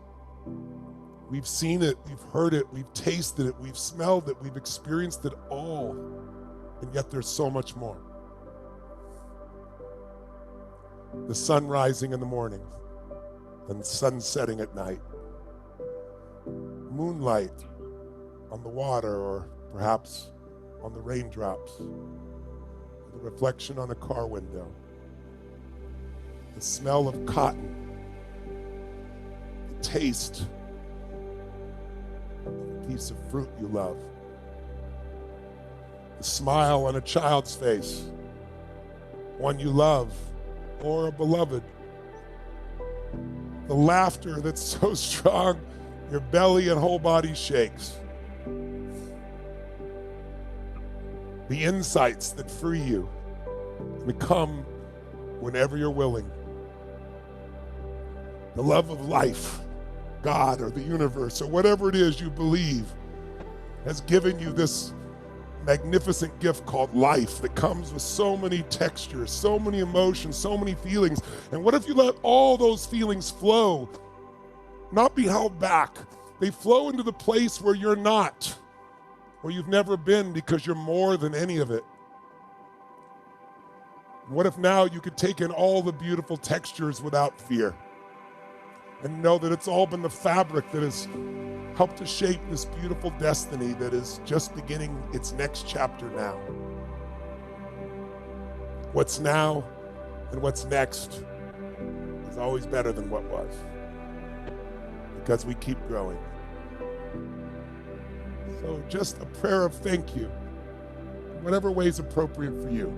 We've seen it, we've heard it, we've tasted it, we've smelled it, we've experienced it all, and yet there's so much more. The sun rising in the morning and the sun setting at night. Moonlight on the water or perhaps on the raindrops. The reflection on a car window. The smell of cotton. The taste of a piece of fruit you love. The smile on a child's face, one you love or a beloved. The laughter that's so strong your belly and whole body shakes. The insights that free you and come whenever you're willing. The love of life, God or the universe or whatever it is you believe has given you this magnificent gift called life that comes with so many textures, so many emotions, so many feelings. And what if you let all those feelings flow, not be held back? They flow into the place where you're not, where you've never been, because you're more than any of it. What if now you could take in all the beautiful textures without fear and know that it's all been the fabric that has helped to shape this beautiful destiny that is just beginning its next chapter now. What's now and what's next is always better than what was, because we keep growing. So just a prayer of thank you, in whatever way is appropriate for you,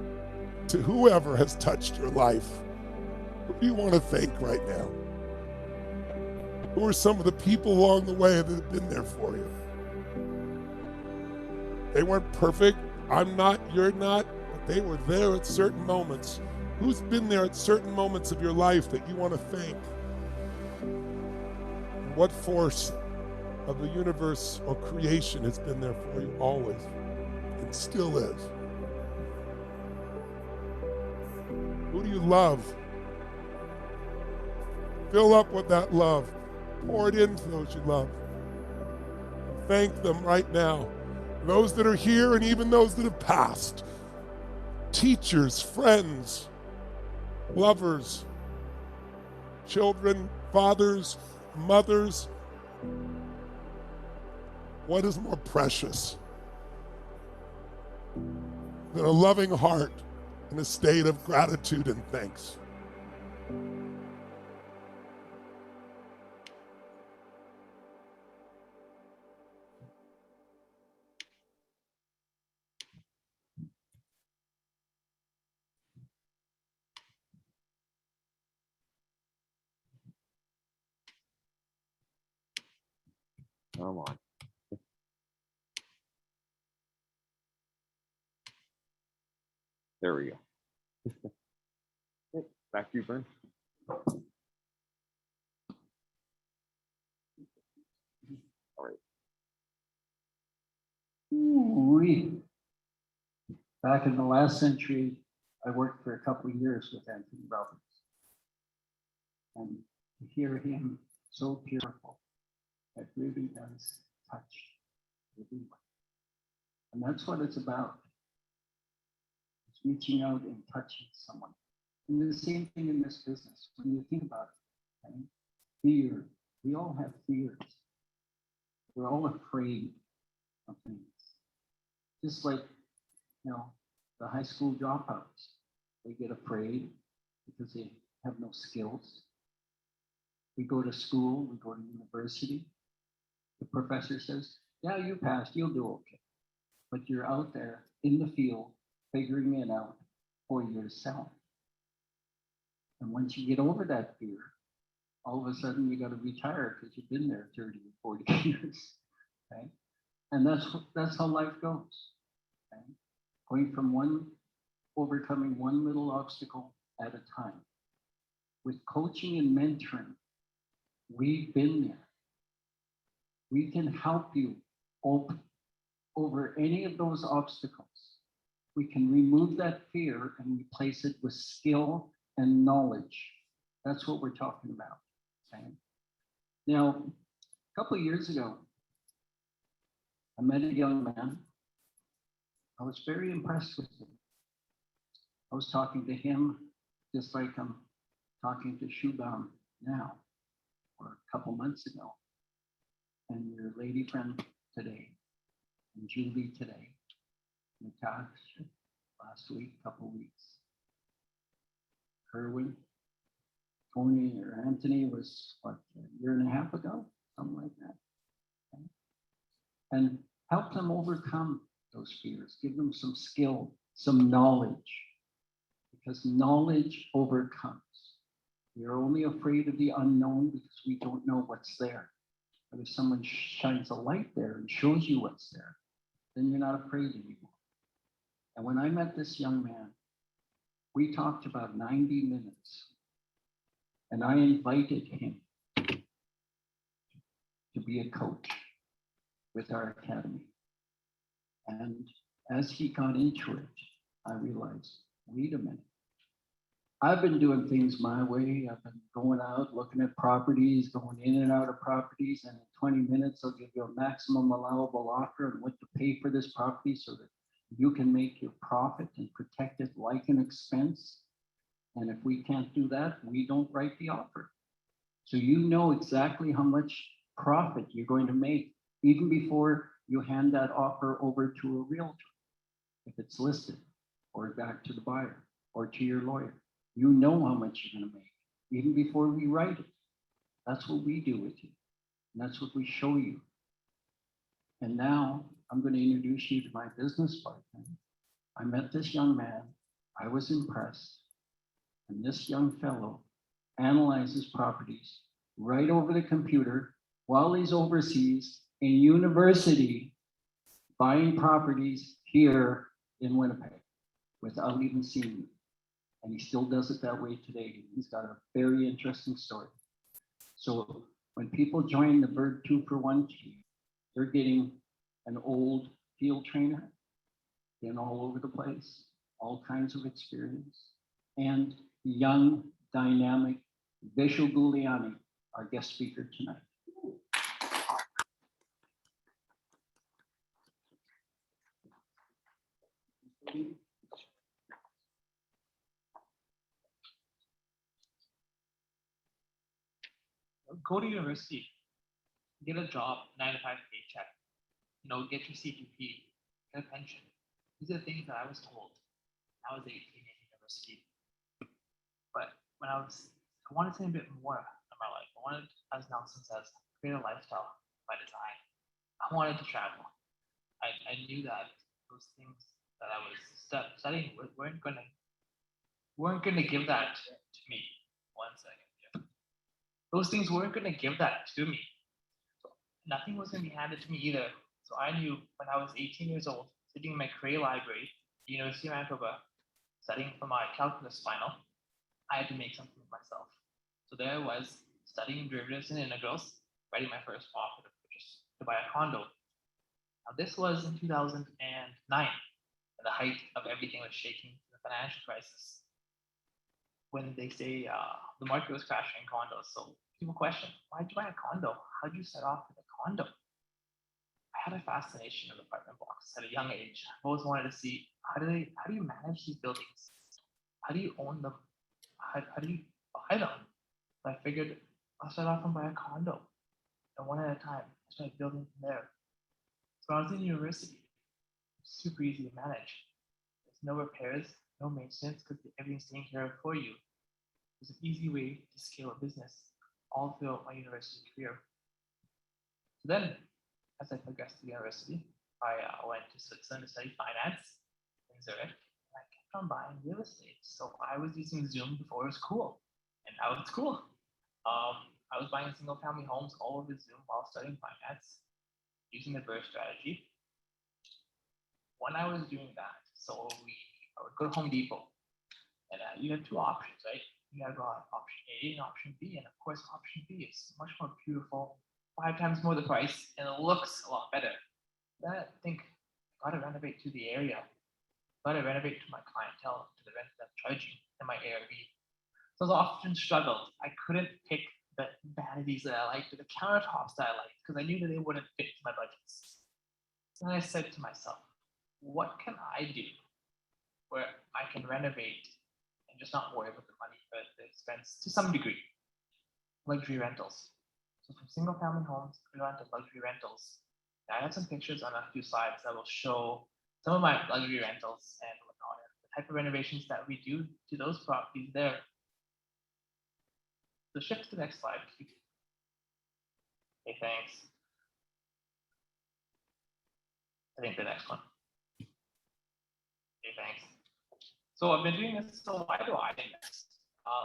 to whoever has touched your life. Who do you want to thank right now? Who are some of the people along the way that have been there for you? They weren't perfect. I'm not, you're not, but they were there at certain moments. Who's been there at certain moments of your life that you want to thank? What force of the universe or creation has been there for you always and still is? Who do you love? Fill up with that love. Pour it into those you love. Thank them right now. Those that are here and even those that have passed. Teachers, friends, lovers, children, fathers, mothers. What is more precious than a loving heart in a state of gratitude and thanks? Come on. There we go. Back to you, Vern. All right. Ooh-wee. Back in the last century, I worked for a couple of years with Anthony Robbins. And to hear him so beautiful, it really does touch everyone. And that's what it's about. It's reaching out and touching someone. And the same thing in this business. When you think about it, okay? Fear. We all have fears. We're all afraid of things. Just like, the high school dropouts. They get afraid because they have no skills. We go to school, we go to university. The professor says, yeah, you passed, you'll do okay. But you're out there in the field, figuring it out for yourself. And once you get over that fear, all of a sudden you got to retire because you've been there 30 or 40 years, okay? And that's how life goes, okay? Going from overcoming one little obstacle at a time. With coaching and mentoring, we've been there. We can help you over any of those obstacles. We can remove that fear and replace it with skill and knowledge. That's what we're talking about. Okay? Now, couple of years ago, I met a young man. I was very impressed with him. I was talking to him just like I'm talking to Shubham now, or a couple months ago, and your lady friend today, and Julie today, Detached last week, couple weeks. Kerwin, Tony or Anthony was what, a year and a half ago, something like that. Okay. And help them overcome those fears, give them some skill, some knowledge, because knowledge overcomes. We are only afraid of the unknown because we don't know what's there. But if someone shines a light there and shows you what's there, then you're not afraid anymore. And when I met this young man, we talked about 90 minutes, and I invited him to be a coach with our academy. And as he got into it, I realized, wait a minute. I've been doing things my way. I've been going out, looking at properties, going in and out of properties, and in 20 minutes, I'll give you a maximum allowable offer and what to pay for this property so that you can make your profit and protect it like an expense. And if we can't do that, we don't write the offer. So you know exactly how much profit you're going to make, even before you hand that offer over to a realtor, if it's listed, or back to the buyer, or to your lawyer. You know how much you're going to make, even before we write it. That's what we do with you. And that's what we show you. And now I'm going to introduce you to my business partner. I met this young man. I was impressed. And this young fellow analyzes properties right over the computer while he's overseas in university, buying properties here in Winnipeg without even seeing me. And he still does it that way today. He's got a very interesting story. So when people join the Bird 2-for-1 team, they're getting an old field trainer, been all over the place, all kinds of experience, and young, dynamic Vishal Guliani, our guest speaker tonight. Go to university, get a job, 9 to 5 paycheck, get your CPP, get a pension. These are the things that I was told when I was 18 in university. But when I wanted something a bit more in my life. I wanted, as Nelson says, create a lifestyle by design. I wanted to travel. I knew that those things that I was studying weren't gonna give that to me. One second. Those things weren't going to give that to me. So nothing was going to be handed to me either. So I knew when I was 18 years old, sitting in my Cray library, the University of Manitoba, studying for my calculus final, I had to make something of myself. So there I was, studying derivatives and integrals, writing my first offer to buy a condo. Now this was in 2009, at the height of everything was shaking, the financial crisis. When they say the market was crashing in condos. So people question, why'd you buy a condo? How'd you start off with a condo? I had a fascination with apartment blocks at a young age. I've always wanted to see how do you manage these buildings? How do you own them? How do you buy them? So I figured I'll start off and buy a condo. And one at a time. I started building from there. So when I was in university, it's super easy to manage. There's no repairs, no maintenance, because everything's taken care of for you. It's an easy way to scale a business all throughout my university career. So then, as I progressed to university, I went to Switzerland to study finance in Zurich, and I kept on buying real estate. So I was using Zoom before it was cool, and now it's cool. I was buying single family homes all over Zoom while studying finance, using the BRRRR strategy. When I was doing that, I would go to Home Depot, and you have two options, right? You have option A and option B, and of course, option B is much more beautiful, 5 times more the price, and it looks a lot better. Then I think I gotta renovate to the area, gotta renovate to my clientele, to the rent that I'm charging in my ARV. So I often struggled. I couldn't pick the vanities that I liked, or the countertops that I liked, because I knew that they wouldn't fit my budgets. And I said to myself, what can I do where I can renovate and just not worry about the money for the expense to some degree? Luxury rentals. So from single family homes to luxury rentals. I have some pictures on a few slides that will show some of my luxury rentals and whatnot, and the type of renovations that we do to those properties there. So shift to the next slide. Okay, thanks. I think the next one. Okay, thanks. So I've been doing this, so why do I invest?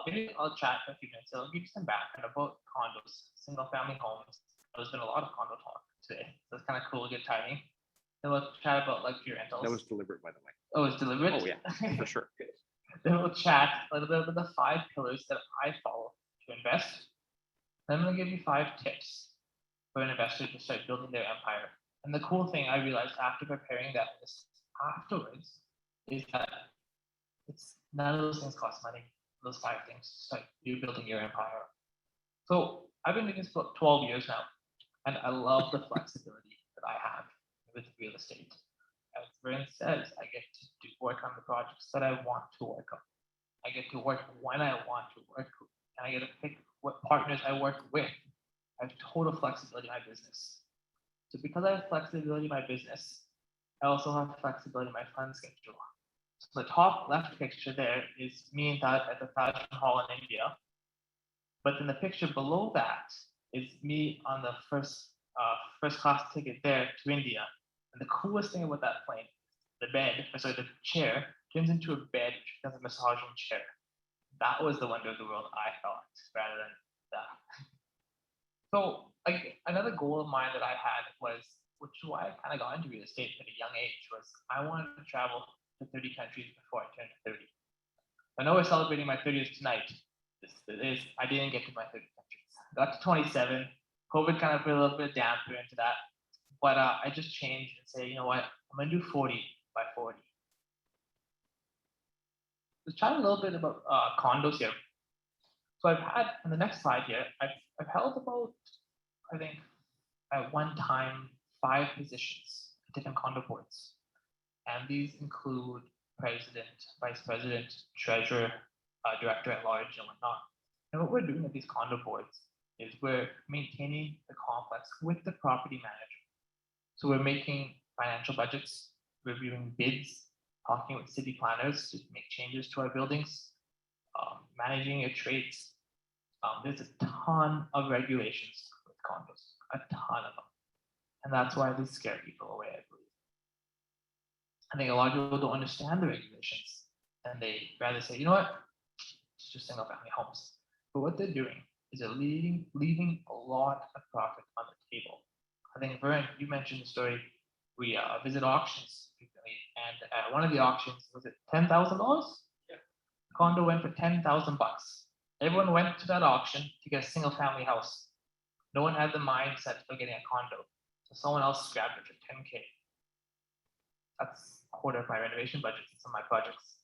Maybe I'll chat for a few minutes. So I'll give you some background about condos, single family homes. There's been a lot of condo talk today, so it's kind of cool, good timing. Then we'll chat about luxury rentals. That was deliberate, by the way. Oh, it's deliberate? Oh, yeah, for sure. Then we'll chat a little bit about the 5 pillars that I follow to invest. Then I'm gonna give you 5 tips for an investor to start building their empire. And the cool thing I realized after preparing that list afterwards is that it's none of those things cost money. Those 5 things to start you building your empire. So I've been doing this for 12 years now, and I love the flexibility that I have with real estate. As Vern says, I get to work on the projects that I want to work on. I get to work when I want to work, and I get to pick what partners I work with. I have total flexibility in my business. So because I have flexibility in my business, I also have flexibility in my fund schedule. So the top left picture there is me at the Taj Mahal in India. But then the picture below that is me on the first class ticket there to India. And the coolest thing about that plane, the chair turns into a bed, which becomes a massaging chair. That was the wonder of the world, I thought, rather than that. So like another goal of mine that I had was, which is why I kind of got into real estate at a young age, was I wanted to travel to 30 countries before I turned 30. I know we're celebrating my 30th tonight. I didn't get to my 30 countries. I got to 27. COVID kind of put a little bit of damper into that. But I just changed and say, you know what, I'm gonna do 40 by 40. Let's chat a little bit about condos here. So I've had, on the next slide here, I've held about, I think, at one time, 5 positions at different condo boards. And these include president, vice president, treasurer, director at large, and whatnot. And what we're doing at these condo boards is we're maintaining the complex with the property manager. So we're making financial budgets, reviewing bids, talking with city planners to make changes to our buildings, managing your trades. There's a ton of regulations with condos, a ton of them. And that's why they scare people away, I believe. I think a lot of people don't understand the regulations, and they rather say, you know what, it's just single family homes. But what they're doing is they're leaving a lot of profit on the table. I think, Vern, you mentioned the story. We visit auctions frequently, and at one of the auctions, was it $10,000? Yeah. The condo went for $10,000. Everyone went to that auction to get a single family house. No one had the mindset of getting a condo. So someone else grabbed it for 10K. That's a quarter of my renovation budget in some of my projects.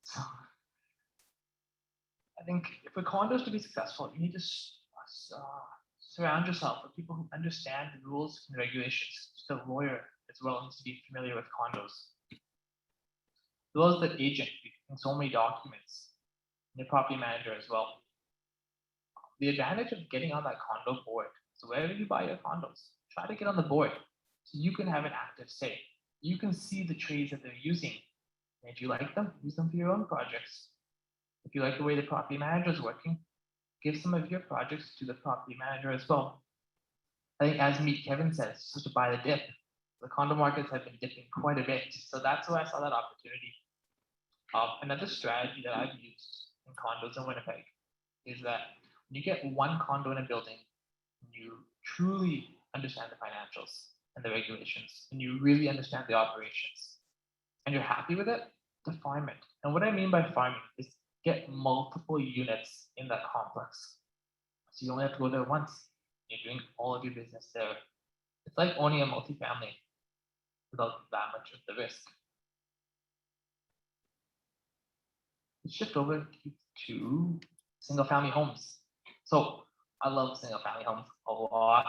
So I think if a condo is to be successful, you need to surround yourself with people who understand the rules and regulations. Just a lawyer as well needs to be familiar with condos. As well as the agent, in so many documents, and the property manager as well. The advantage of getting on that condo board, so wherever you buy your condos, try to get on the board so you can have an active say. You can see the trades that they're using. And if you like them, use them for your own projects. If you like the way the property manager is working, give some of your projects to the property manager as well. I think as Meet Kevin says, just to buy the dip. The condo markets have been dipping quite a bit. So that's why I saw that opportunity. Another strategy that I've used in condos in Winnipeg is that when you get one condo in a building, you truly understand the financials and the regulations, and you really understand the operations, and you're happy with it, to farm it. And what I mean by farming is get multiple units in that complex. So you only have to go there once. You're doing all of your business there. It's like owning a multifamily without that much of the risk. Let's shift over to single family homes. So I love single family homes a lot.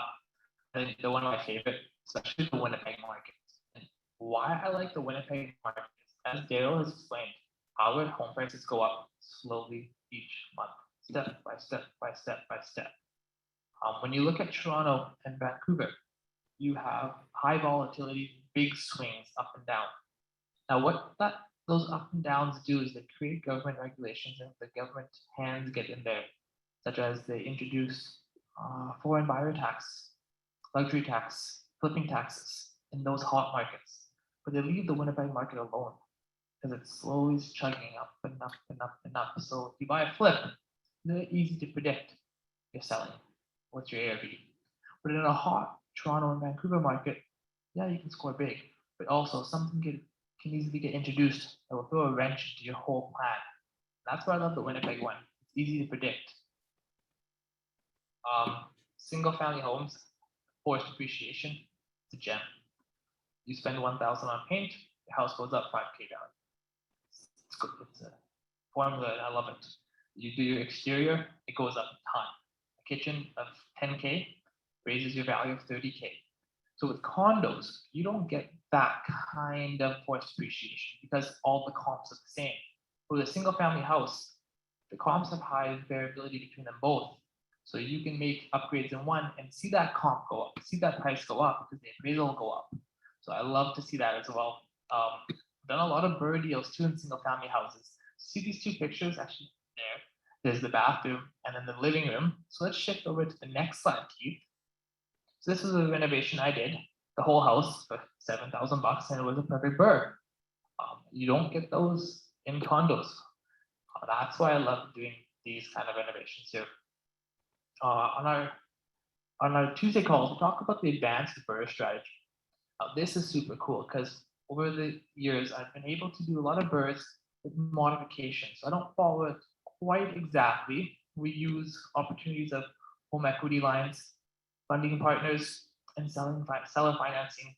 I think they're one of my favorite, especially the Winnipeg market. And why I like the Winnipeg market, as Daryl has explained, our home prices go up slowly each month, step by step by step by step. When you look at Toronto and Vancouver, you have high volatility, big swings up and down. Now, what those up and downs do is they create government regulations, and the government hands get in there, such as they introduce foreign buyer tax, luxury tax, flipping taxes in those hot markets. But they leave the Winnipeg market alone because it's slowly chugging up and up and up and up. So if you buy a flip, they're easy to predict you're selling. What's your ARV? But in a hot Toronto and Vancouver market, yeah, you can score big, but also something can easily get introduced that will throw a wrench into your whole plan. That's why I love the Winnipeg one. It's easy to predict. Single family homes, forced depreciation, it's a gem. You spend 1,000 on paint, your house goes up 5K down. It's good. It's a formula, and I love it. You do your exterior, it goes up a ton. A kitchen of 10K raises your value of 30K. So with condos, you don't get that kind of forced depreciation because all the comps are the same. With a single family house, the comps have high variability between them both. So you can make upgrades in one and see that comp go up, see that price go up because the appraisal will go up. So I love to see that as well. Done a lot of BRRRR deals too in single family houses. See these two pictures actually there. There's the bathroom and then the living room. So let's shift over to the next slide, Keith. So this is a renovation I did, the whole house for $7,000, and it was a perfect BRRRR. You don't get those in condos. That's why I love doing these kind of renovations here. On our Tuesday calls, we talk about the advanced BRRRR strategy. This is super cool because over the years, I've been able to do a lot of BRRRRs with modifications. I don't follow it quite exactly. We use opportunities of home equity lines, funding partners, and seller financing.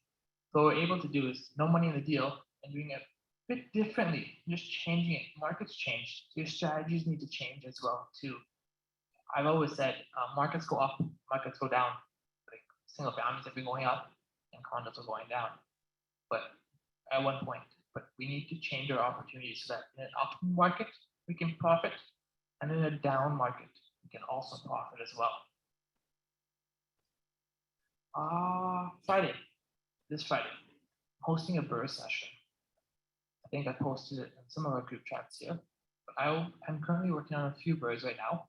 So what we're able to do is no money in the deal and doing it a bit differently, just changing it. Markets change, so your strategies need to change as well too. I've always said markets go up, markets go down. Like single families have been going up and condos are going down. But at one point, we need to change our opportunities so that in an up market, we can profit, and in a down market, we can also profit as well. This Friday, hosting a BRRRR session. I think I posted it in some of our group chats here, but I'm currently working on a few BRRRRs right now,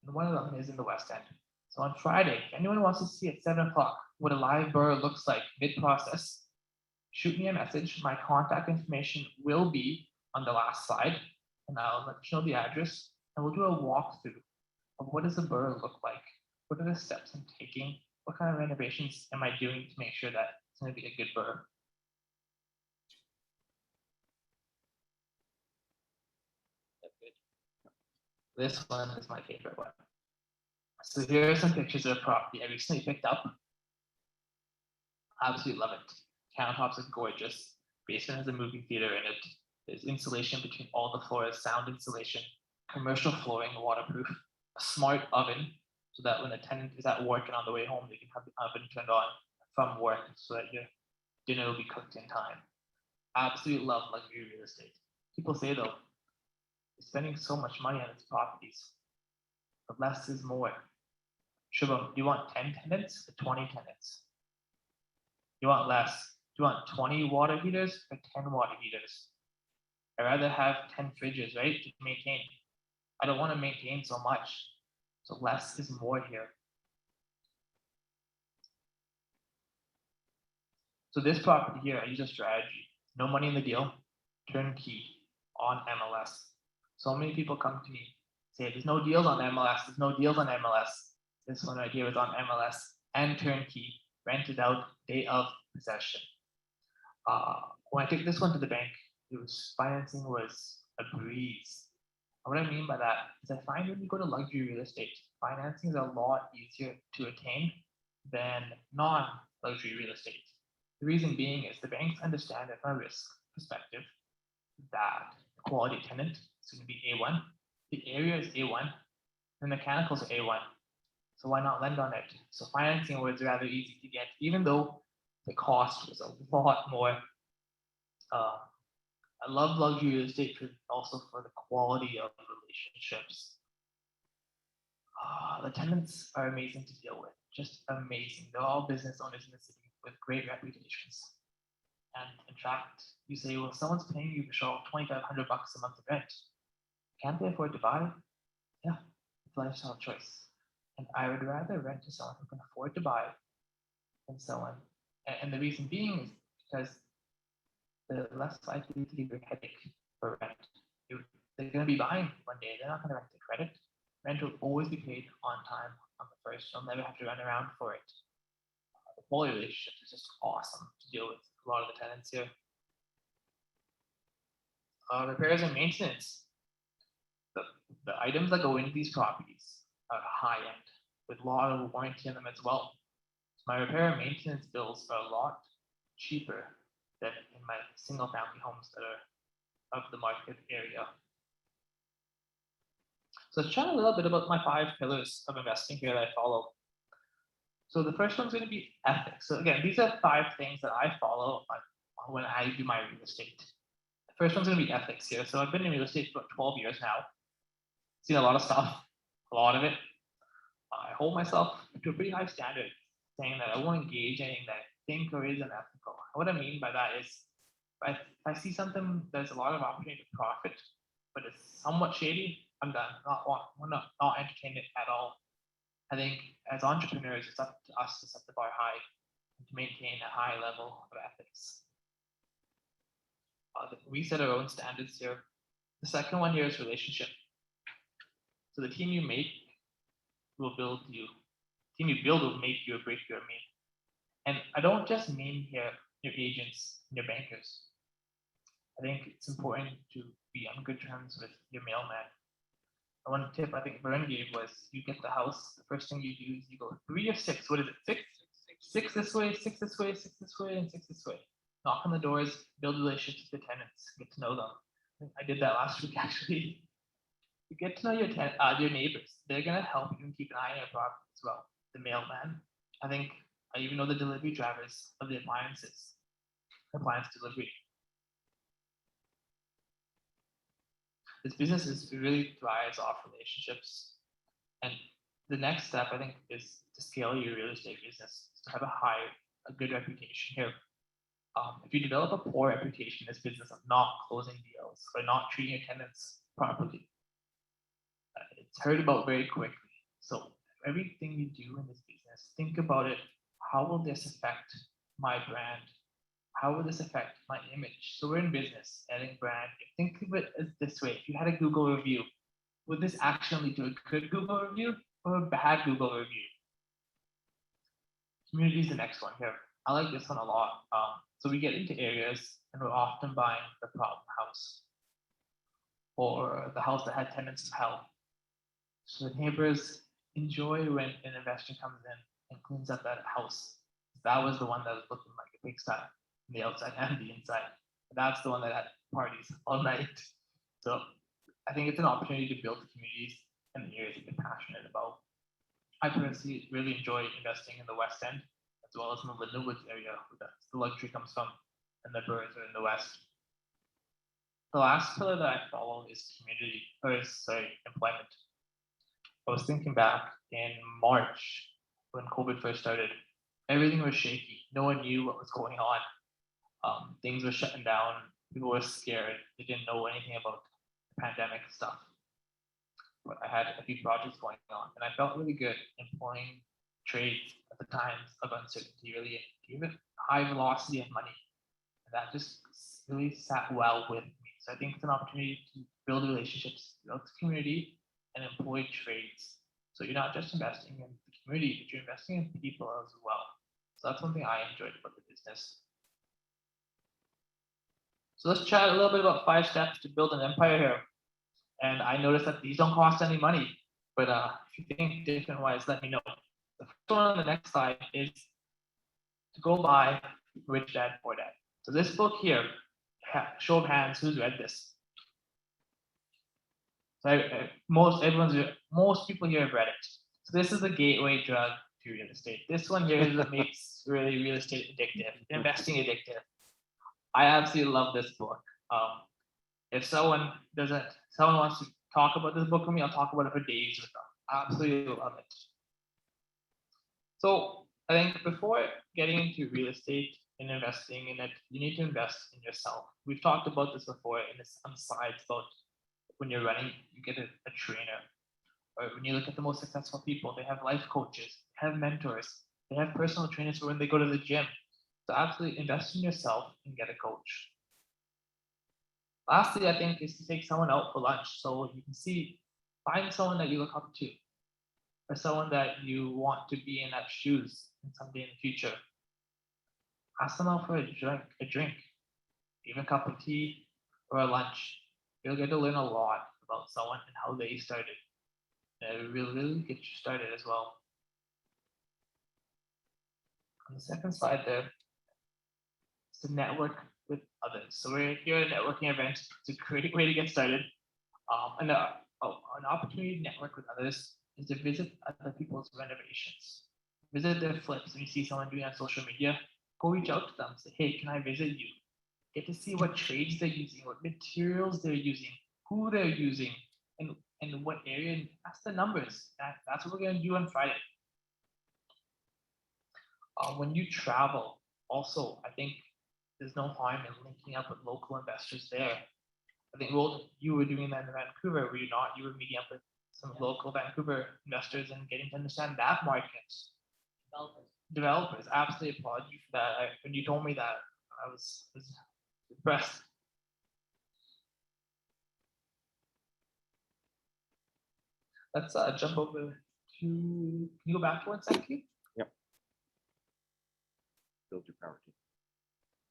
and one of them is in the West End. So on Friday, if anyone wants to see at 7 o'clock what a live BRRRR looks like mid-process, shoot me a message. My contact information will be on the last slide, and I'll let you know the address, and we'll do a walkthrough of what does a BRRRR look like, what are the steps I'm taking, what kind of renovations am I doing to make sure that it's going to be a good BRRRR. This one is my favorite one. So here are some pictures of a property I recently picked up. Absolutely love it. Countertops are gorgeous. Basement has a movie theater in it. There's insulation between all the floors, sound insulation, commercial flooring, waterproof, a smart oven, so that when the tenant is at work and on the way home, they can have the oven turned on from work so that your dinner will be cooked in time. Absolutely love luxury real estate. People say though, you're spending so much money on these properties, but less is more. Shubham, do you want 10 tenants or 20 tenants? You want less? Do you want 20 water heaters or 10 water heaters? I'd rather have 10 fridges, right, to maintain. I don't want to maintain so much. So less is more here. So this property here, I use a strategy. No money in the deal, turnkey on MLS. So many people come to me, say, there's no deals on MLS, there's no deals on MLS. This one right here is on MLS and turnkey, rented out day of possession. When I took this one to the bank, financing was a breeze. And what I mean by that is I find when you go to luxury real estate, financing is a lot easier to attain than non-luxury real estate. The reason being is the banks understand that from a risk perspective that the quality tenant is going to be A1, the area is A1, the mechanicals are A1. So why not lend on it? So financing was rather easy to get, even though the cost was a lot more. I love luxury real estate also for the quality of relationships. The tenants are amazing to deal with, just amazing. They're all business owners in the city with great reputations. And in fact, you say, well, someone's paying you, Michelle, $2,500 a month of rent. Can't they afford to buy? Yeah, it's a lifestyle choice. And I would rather rent to someone who can afford to buy than someone. And the reason being is because they're less likely to give you a headache for rent. They're going to be buying one day. They're not going to rent the credit. Rent will always be paid on time on the first. You'll never have to run around for it. The quality relationship is just awesome to deal with a lot of the tenants here. Repairs and maintenance. The items that go into these properties are high end with a lot of warranty on them as well. My repair and maintenance bills are a lot cheaper than in my single family homes that are of the market area. So let's chat a little bit about my 5 pillars of investing here that I follow. So the first one's going to be ethics. So again, these are 5 things that I follow when I do my real estate. The first one's going to be ethics here. So I've been in real estate for about 12 years now. Seen a lot of stuff, a lot of it. I hold myself to a pretty high standard, saying that I won't engage in anything that I think or is unethical. What I mean by that is, if I see something there's a lot of opportunity to profit, but it's somewhat shady, I'm done. Not entertain it at all. I think as entrepreneurs, it's up to us to set the bar high and to maintain a high level of ethics. We set our own standards here. The second one here is relationship. So the team you make will build you. The team you build will make you or break your mean. And I don't just mean here your agents and your bankers. I think it's important to be on good terms with your mailman. And one tip I think Vern gave was you get the house, the first thing you do is you go 3 or 6, what is it, 6? 6 this way, 6 this way, 6 this way, and 6 this way. Knock on the doors, build relationships with the tenants, get to know them. I did that last week actually. You get to know your neighbors. They're gonna help you and keep an eye on your property as well. The mailman, I think I even know the delivery drivers of the appliances, appliance delivery. This business really thrives off relationships. And the next step, I think, is to scale your real estate business, to have a good reputation here. If you develop a poor reputation in this business of not closing deals or not treating your tenants properly, it's heard about very quickly. So everything you do in this business, think about it. How will this affect my brand? How will this affect my image? So we're in business, adding brand. Think of it as this way. If you had a Google review, would this actually lead to a good Google review or a bad Google review? Community is the next one here. I like this one a lot. So we get into areas and we're often buying the problem house or the house that had tenants of hell. So the neighbors enjoy when an investor comes in and cleans up that house. That was the one that was looking like a pigsty on the outside and the inside. That's the one that had parties all night. So I think it's an opportunity to build communities in the areas you're passionate about. I personally really enjoy investing in the West End as well as in the Linden Woods area where the luxury comes from, and the birds are in the West. The last pillar that I follow is employment. I was thinking back in March when COVID first started, everything was shaky. No one knew what was going on. Things were shutting down. People were scared. They didn't know anything about the pandemic stuff. But I had a few projects going on, and I felt really good employing trades at the times of uncertainty. Really gave it high velocity of money, and that just really sat well with me. So I think it's an opportunity to build relationships, build the community, and employ trades. So you're not just investing in the community, but you're investing in people as well. So that's one thing I enjoyed about the business. So let's chat a little bit about 5 steps to build an empire here. And I noticed that these don't cost any money, but if you think different wise, let me know. The first one on the next slide is to go buy Rich Dad Poor Dad. So this book here, show of hands, who's read this? So most people here have read it. So this is the gateway drug to real estate. This one here is what makes really real estate addictive, investing addictive. I absolutely love this book. If someone wants to talk about this book with me, I'll talk about it for days with them. I absolutely love it. So I think before getting into real estate and investing in it, you need to invest in yourself. We've talked about this before in some slides about when you're running, you get a trainer. Or when you look at the most successful people, they have life coaches, they have mentors, they have personal trainers for when they go to the gym. So absolutely invest in yourself and get a coach. Lastly, I think is to take someone out for lunch. So you can find someone that you look up to, or someone that you want to be in that shoes in someday in the future. Ask them out for a drink, even a cup of tea or a lunch. You'll get to learn a lot about someone and how they started. And it will really get you started as well. On the second slide there, it's to network with others. So we're here at a networking event. It's a great way to get started. An opportunity to network with others is to visit other people's renovations. Visit their flips. When you see someone doing it on social media, go reach out to them. Say, hey, can I visit you? Get to see what trades they're using, what materials they're using, who they're using, and what area, and ask the numbers. That's what we're going to do on Friday. When you travel, also, I think there's no harm in linking up with local investors there. I think, well, you were doing that in Vancouver, were you not? You were meeting up with some local Vancouver investors and getting to understand that market. Developers, absolutely applaud you for that. When you told me that, I was impressed. Let's jump over to, can you go back to one second? Yep. Build your power team.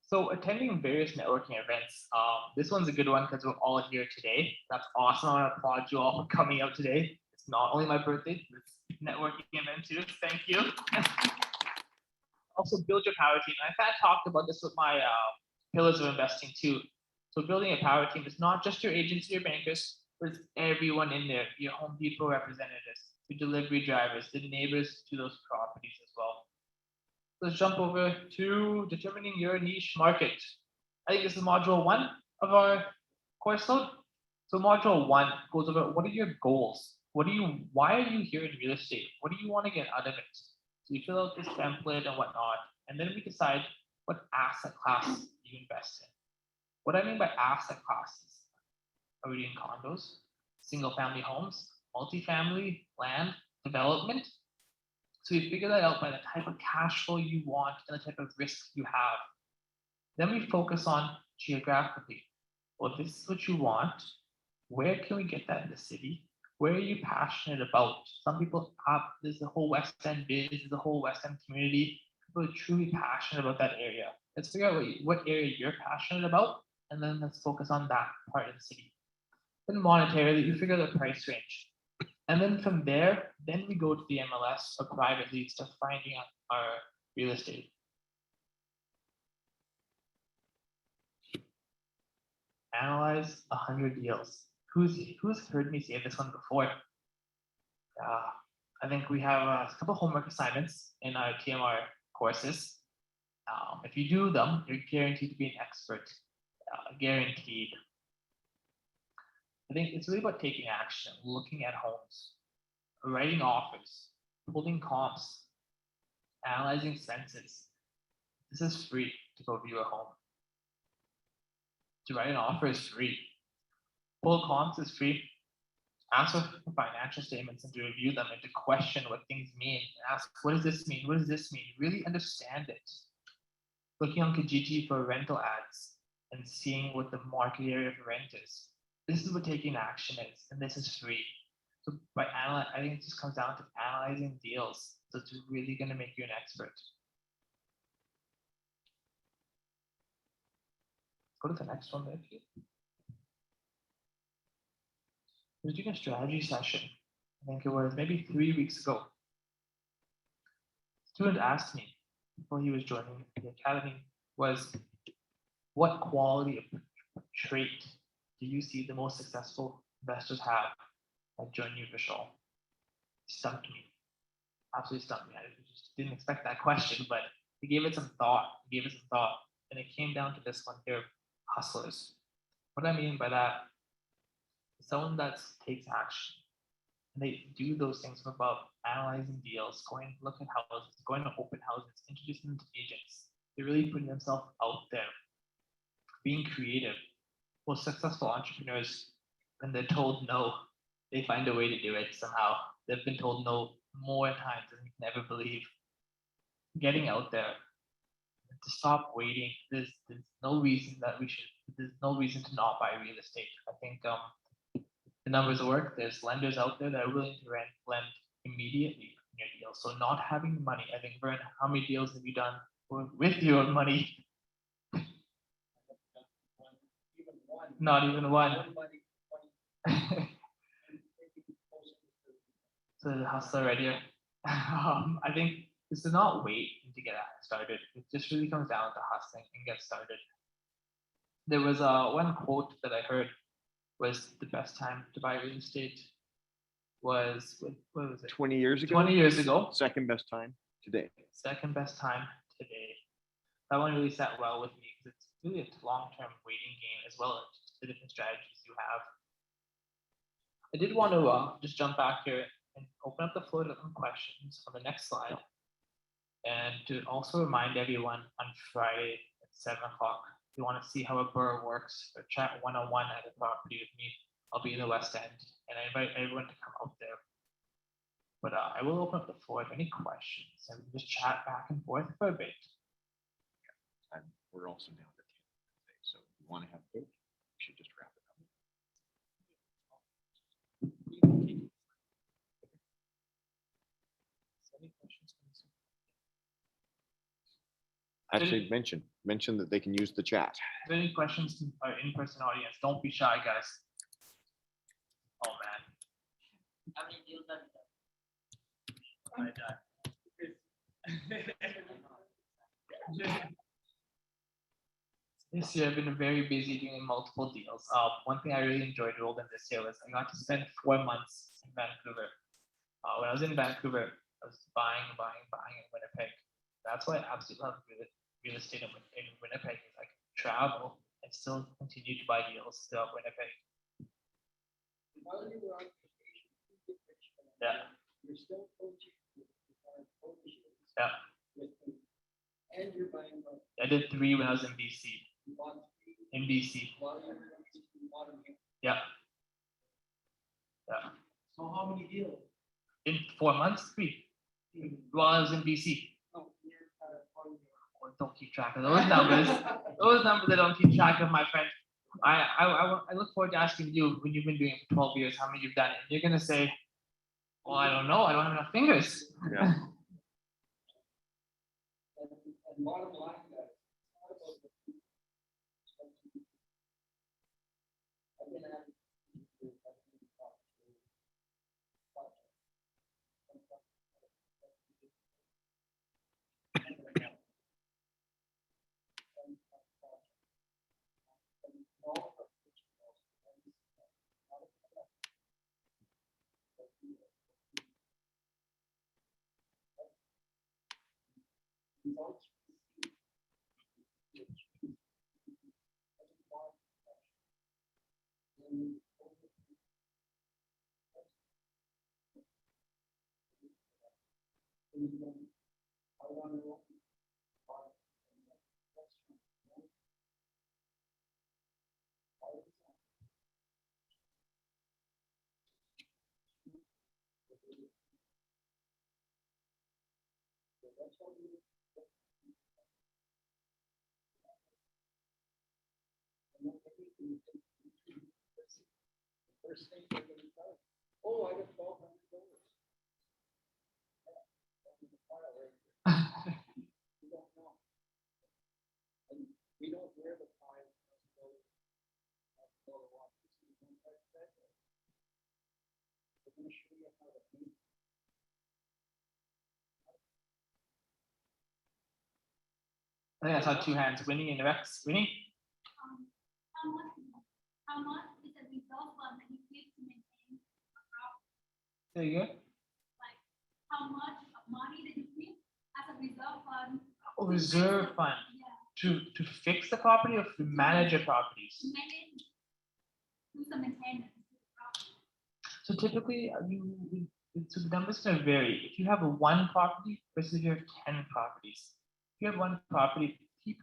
So attending various networking events, this one's a good one because we're all here today. That's awesome. I want to applaud you all for coming out today. It's not only my birthday, it's networking event too. Thank you. Also build your power team. I've had talked about this with my pillars of investing too. So building a power team is not just your agents, your bankers, but it's everyone in there, your Home Depot representatives, your delivery drivers, the neighbors to those properties as well. Let's jump over to determining your niche market. I think this is module 1 of our course load. So module 1 goes over what are your goals? Why are you here in real estate? What do you want to get out of it? So you fill out this template and whatnot, and then we decide what asset class you invest in. What I mean by asset classes, are we doing condos, single family homes, multifamily, land, development? So we figure that out by the type of cash flow you want and the type of risk you have. Then we focus on geographically. Well, if this is what you want, where can we get that in the city? Where are you passionate about? Some people have, there's the whole West End biz, there's the whole West End community. People are truly passionate about that area. Let's figure out what area you're passionate about, and then let's focus on that part of the city. Then monetarily, you figure the price range. And then from there, then we go to the MLS or private leads to finding our real estate. Analyze 100 deals. Who's heard me say this one before? I think we have a couple homework assignments in our TMR courses. If you do them, you're guaranteed to be an expert. Guaranteed. I think it's really about taking action, looking at homes, writing offers, pulling comps, analyzing expenses. This is free to go view a home. To write an offer is free. Pull comps is free. Ask for financial statements and to review them and to question what things mean. Ask, what does this mean? What does this mean? Really understand it. Looking on Kijiji for rental ads and seeing what the market area for rent is. This is what taking action is, and this is free. So by analyzing, I think it just comes down to analyzing deals. So it's really going to make you an expert. Go to the next one there, please. I was doing a strategy session. I think it was maybe 3 weeks ago. A student asked me before he was joining the academy was, what quality of trait do you see the most successful investors have that join you, Vishal? Stumped me. absolutely stumped me. I just didn't expect that question, but he gave it some thought. And it came down to this one here: hustlers. What I mean by that, someone that takes action. And they do those things about analyzing deals, going to look at houses, going to open houses, introducing them to agents. They're really putting themselves out there, being creative. Well, successful entrepreneurs, when they're told no, they find a way to do it somehow. They've been told no more times than you can ever believe. Getting out there, to stop waiting. There's no reason that we should. There's no reason to not buy real estate. I think the numbers work. There's lenders out there that are willing to lend immediately in your deal. So not having the money. I think, Vern, how many deals have you done with your money? Not even one. So the hustler right here. I think is to not wait to get started. It just really comes down to hustling and get started. There was one quote that I heard was the best time to buy real estate was what was it? 20 years ago. 20 years ago. Second best time today. Second best time today. That one really sat well with me because it's really a long-term waiting game as well as the different strategies you have. I did want to just jump back here and open up the floor to some questions on the next slide. And to also remind everyone on Friday at 7 o'clock, if you want to see how a burr works or chat one-on-one at a property with me, I'll be in the West End and I invite everyone to come out there. But I will open up the floor if any questions and we can just chat back and forth for a bit. And we're also down to 10 today. So if you want to have a vote, we should just wrap it up. Any questions? Actually, mention that they can use the chat. If there are any questions to our in-person audience, don't be shy, guys. Oh man. How many deals have you done? This year I've been very busy doing multiple deals. One thing I really enjoyed rolling this year was I got to spend 4 months in Vancouver. When I was in Vancouver, I was buying in Winnipeg. That's why I absolutely love real estate in Winnipeg. Is I can travel and still continue to buy deals throughout Winnipeg. Yeah. You're still coaching. Yeah. And you're buying. I did 3 when I was in BC. In BC. Yeah. Yeah. So how many deals? In 4 months, 3. While I was in BC. Oh, Don't keep track of those numbers. Those numbers I don't keep track of, my friend. I look forward to asking you when you've been doing it for 12 years, how many you've done it. And you're gonna say, well, I don't know. I don't have enough fingers. Yeah. And bottom line, guys, it's not about the people. I've been at it. First thing they're gonna tell you, oh, I got $1,200. We don't know. And we don't wear the file. We're gonna show you how to paint. I think I saw 2 hands. Winnie and Rex. Winnie? How much is a result fund that you give to maintain a property? There you go. Like, how much a reserve fund Yeah, to fix the property or to manage your properties? to manage, do some maintenance. to the property. So typically, so the numbers can vary. If you have a one property versus you have 10 properties. If you have one property, keep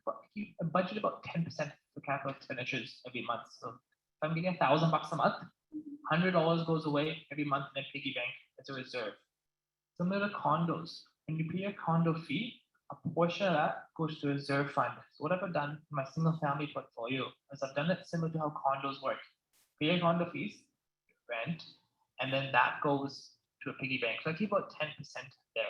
a budget about 10% for capital expenditures every month. So if I'm getting $1,000 a month, $100 goes away every month in a piggy bank as a reserve. Similar to condos, when you pay a condo fee, a portion of that goes to a reserve fund. So what I've done in my single family portfolio is I've done it similar to how condos work. Pay your condo fees, rent, and then that goes to a piggy bank. So I keep about 10% there.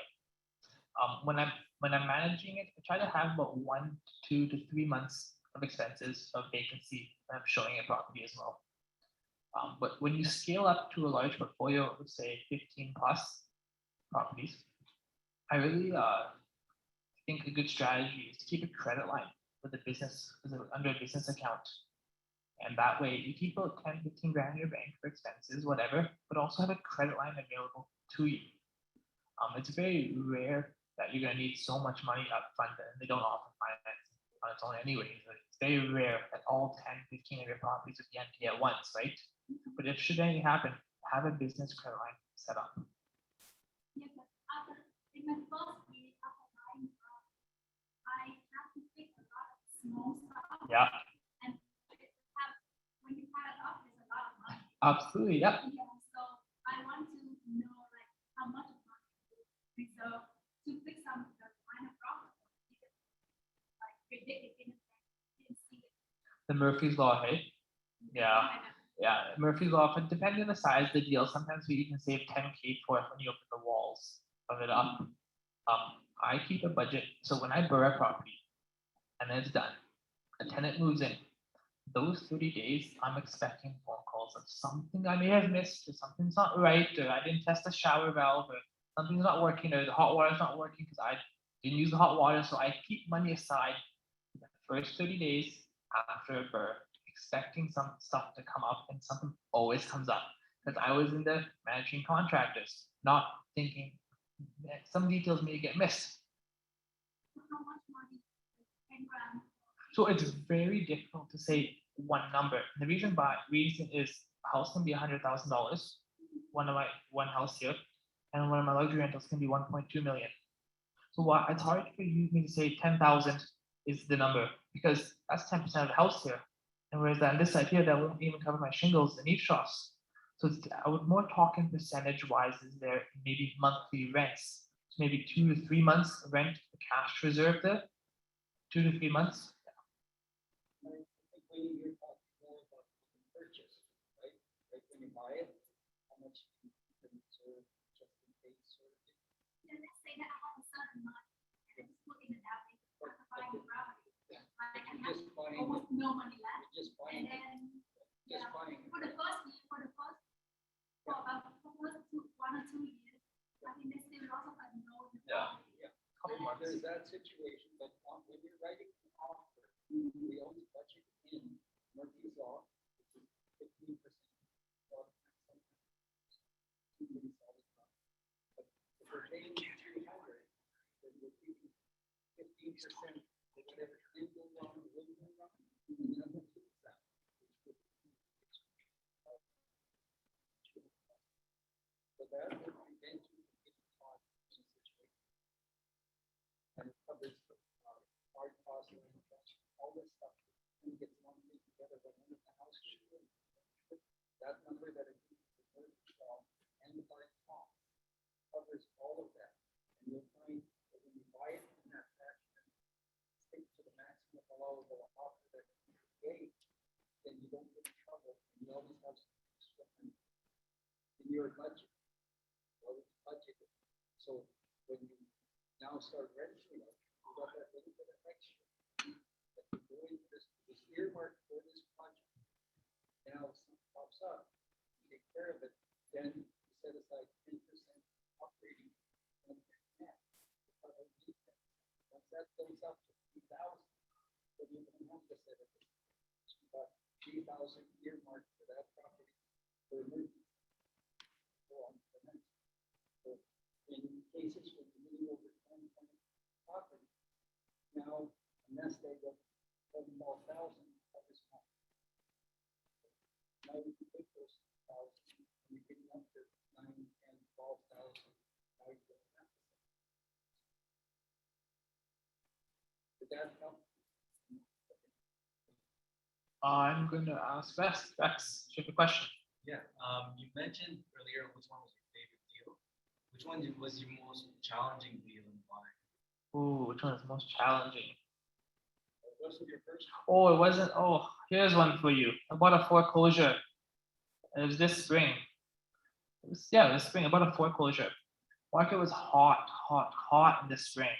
When I'm managing it, I try to have about 1 to 2 to 3 months of expenses of vacancy when I'm showing a property as well. But when you scale up to a large portfolio of say 15 plus properties, I really think a good strategy is to keep a credit line with a business under a business account. And that way you keep about 10, 15 grand in your bank for expenses, whatever, but also have a credit line available to you. It's very rare that you're going to need so much money up front, and they don't offer finance on its own anyways. It's very rare that all 10, 15 of your properties would be empty at once, right? But if should anything happen, have a business credit line set up. Yeah, but in my first year after buying a house, I have to fix a lot of small stuff. Yeah, When you add it up, there's a lot of money. absolutely. Yep. Yeah, so I want to know like how much money to reserve to fix some of the minor problems. Like predict it didn't see it. The Murphy's Law, hey? Yeah. Yeah, Murphy's Law, but depending on the size of the deal, sometimes we even save 10K for it when you open the walls of it up. I keep a budget, so when I burr a property and then it's done, a tenant moves in, those 30 days, I'm expecting phone calls of something I may have missed, or something's not right, or I didn't test the shower valve, or something's not working, or the hot water's not working because I didn't use the hot water, so I keep money aside for the first 30 days after a burr, expecting some stuff to come up, and something always comes up because I was in the managing contractors, not thinking that some details may get missed. How much money? 10 grand. So it's very difficult to say one number. The reason is a house can be $100,000, one house here, and one of my luxury rentals can be 1.2 million. So it's hard for me to say 10,000 is the number because that's 10% of the house here. And whereas on this side here, that won't even cover my shingles and eaves troughs. So I would more talk in percentage wise is there maybe monthly rents. So maybe 2 to 3 months rent, the cash reserve there, 2 to 3 months. I think when you're talking more about the purchase, right? Like when you buy it, how much you can reserve just in case sort of thing. Then let's say that I have a certain money and it's looking at that after buying the property. Yeah. I can You're have just buying, almost no money left. you're just And buying, then, just yeah, buying. for the first year, for about the first 1 or 2 years, I think there's still lots of unknown. Yeah. Couple months. There's that situation, but when you're writing an offer, we always budget in Murphy's Law, which is 15%. But if we're paying 300, then we're keeping 15%, whatever did go wrong, will go wrong, and then we'll keep that. So that would prevent you from getting caught in a situation. And it covers hard costs and interest, all this stuff. And gets lumped in together when one of the house is doing. That number that includes the mortgage law and the buying cost covers all of that. And you'll find that when you buy it in that fashion, stick to the maximum allowable offer that you gave, then you don't get in trouble. And you always have some extra money in your budget. Always budgeted. So when you now start renting it, you got that little bit of extra. That you're doing this earmark for this project. Now if something pops up, you take care of it, then you set aside 10% operating and net. Once that goes up to 3,000, then you don't have to set it. You got 3,000 earmarked for that property for emergency. Go on to the next. So in cases with the over 10 property, Now, unless they get 1,000 at this point. Now we can take those 1,000 and we get up to 9, 10, 12,000. Now you get that. Did that help? I'm going to ask Rex. Rex, you have a question? Yeah, you mentioned earlier which one was your favorite deal. Which one was your most challenging deal and why? Ooh, which one is most challenging? Those were your first. Oh, it wasn't. Oh, here's one for you. I bought a foreclosure. It was this spring. It was, yeah, this spring. I bought a foreclosure. Market was hot, hot, hot in the spring.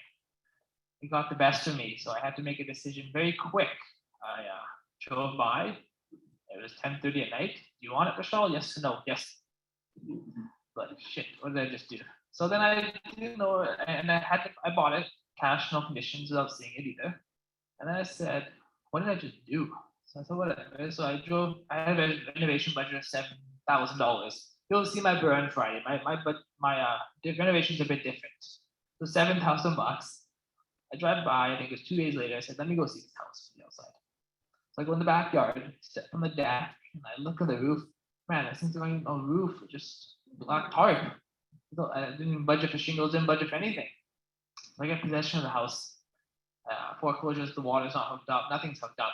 It got the best of me, so I had to make a decision very quick. I drove by. It was 10:30 at night. Do you want it, Michelle? Yes or no? Yes. But shit, what did I just do? So then I didn't know, and I bought it, cash, no conditions, without seeing it either. And then I said, what did I just do? So I said, whatever. So I had a renovation budget of $7,000. You'll see my burn Friday. My renovation's a bit different. So $7,000 bucks. I drive by, I think it was 2 days later. I said, let me go see this house from the outside. So I go in the backyard, sit on the deck, and I look at the roof. Man, this thing's going on roof, just black tarp. So I didn't even budget for shingles, didn't budget for anything. So I get possession of the house. Foreclosures, the water's not hooked up, nothing's hooked up.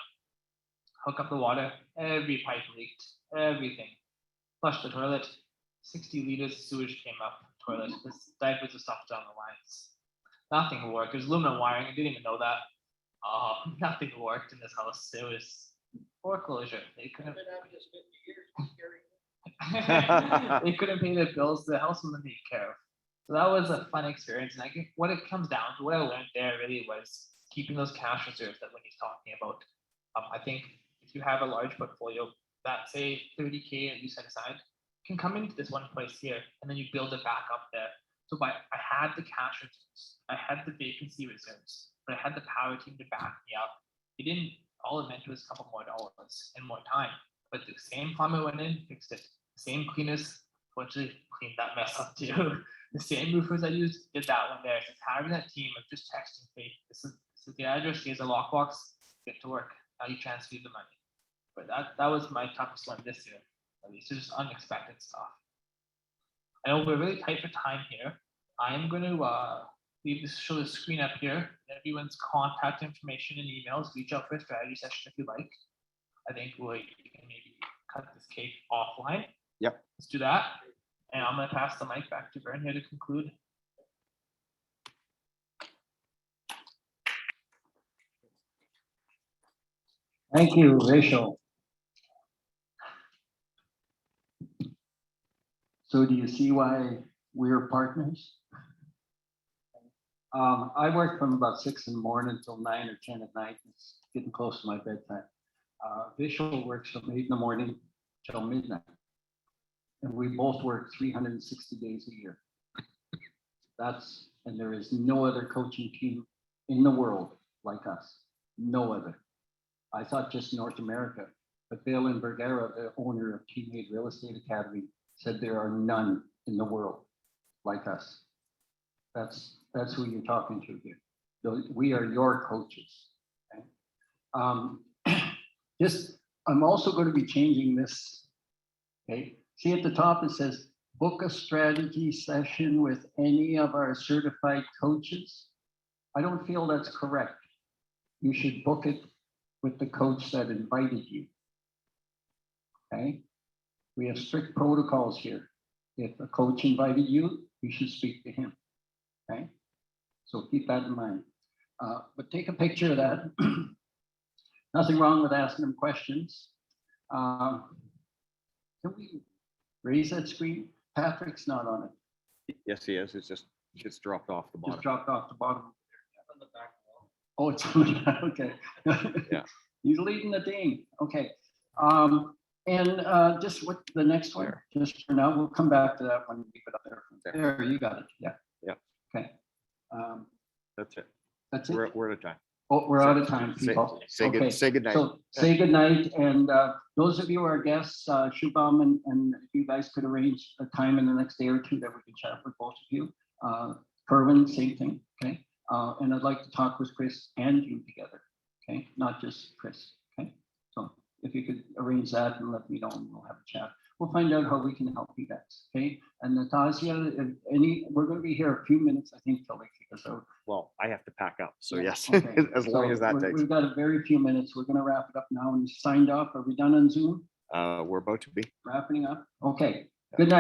Hook up the water, every pipe leaked, everything. Flush the toilet, 60 liters of sewage came up the toilet. The diapers were stuffed down the lines. Nothing worked. There's aluminum wiring. I didn't even know that. Nothing worked in this house. It was foreclosure. They couldn't. Been having this 50 years. Scary. They couldn't pay their bills. The house wasn't taken care of. So that was a fun experience. And I think what it comes down to, what I learned there really was keeping those cash reserves that Winnie's talking about. I think if you have a large portfolio, that say 30K that you set aside can come into this one place here, and then you build it back up there. So I had the cash reserves, I had the vacancy reserves, but I had the power team to back me up. It didn't. All it meant was a couple more dollars and more time. But the same plumber went in, fixed it. The same cleaners, fortunately, cleaned that mess up too. The same roofers I used did that one there. Just having that team of just texting, hey, this is the address, here's a lockbox, get to work. Now you transfer the money. But that was my toughest one this year. At least it's just unexpected stuff. I know we're really tight for time here. I am going to show the screen up here. Everyone's contact information and emails. Reach out for a strategy session if you like. I think we can maybe cut this cake offline. Yep. Let's do that. And I'm going to pass the mic back to Vern here to conclude. Thank you, Rachel. So do you see why we're partners? I work from about 6 in the morning until 9 or 10 at night. It's getting close to my bedtime. Vishal works from 8 in the morning till midnight. And we both work 360 days a year. And there is no other coaching team in the world like us. No other. I thought just North America, but Bill and Vergara, the owner of Teammate Real Estate Academy, said there are none in the world like us. That's who you're talking to here. We are your coaches. Okay? I'm also going to be changing this. Okay. See at the top, it says, book a strategy session with any of our certified coaches. I don't feel that's correct. You should book it with the coach that invited you. Okay. We have strict protocols here. If a coach invited you, you should speak to him. Okay. So keep that in mind. But take a picture of that. Nothing wrong with asking them questions. Can we raise that screen? Patrick's not on it. Yes, he is. It's dropped off the bottom. Just dropped off the bottom. On the back wall. Oh, it's on the back. Okay. Yeah. He's leading the team. Okay. Just what the next one, just for now, we'll come back to that one. Keep it up there. There, you got it. Yeah. Yeah. Okay. That's it. That's it. We're out of time. Oh, we're out of time, people. Say good night. So say good night. And those of you who are guests, Shubham and you guys could arrange a time in the next day or two that we can chat with both of you. Kerwin, same thing. Okay. And I'd like to talk with Chris and you together, okay? Not just Chris, okay? So if you could arrange that and let me know, and we'll have a chat. We'll find out how we can help you guys, okay? And Natasha, we're gonna be here a few minutes, I think, till they kick us out. Well, I have to pack up, so Yeah, yes, okay. as long So as that takes. We've got a very few minutes. We're gonna wrap it up now and signed off. Are we done on Zoom? We're about to be. Wrapping up? Okay, good night.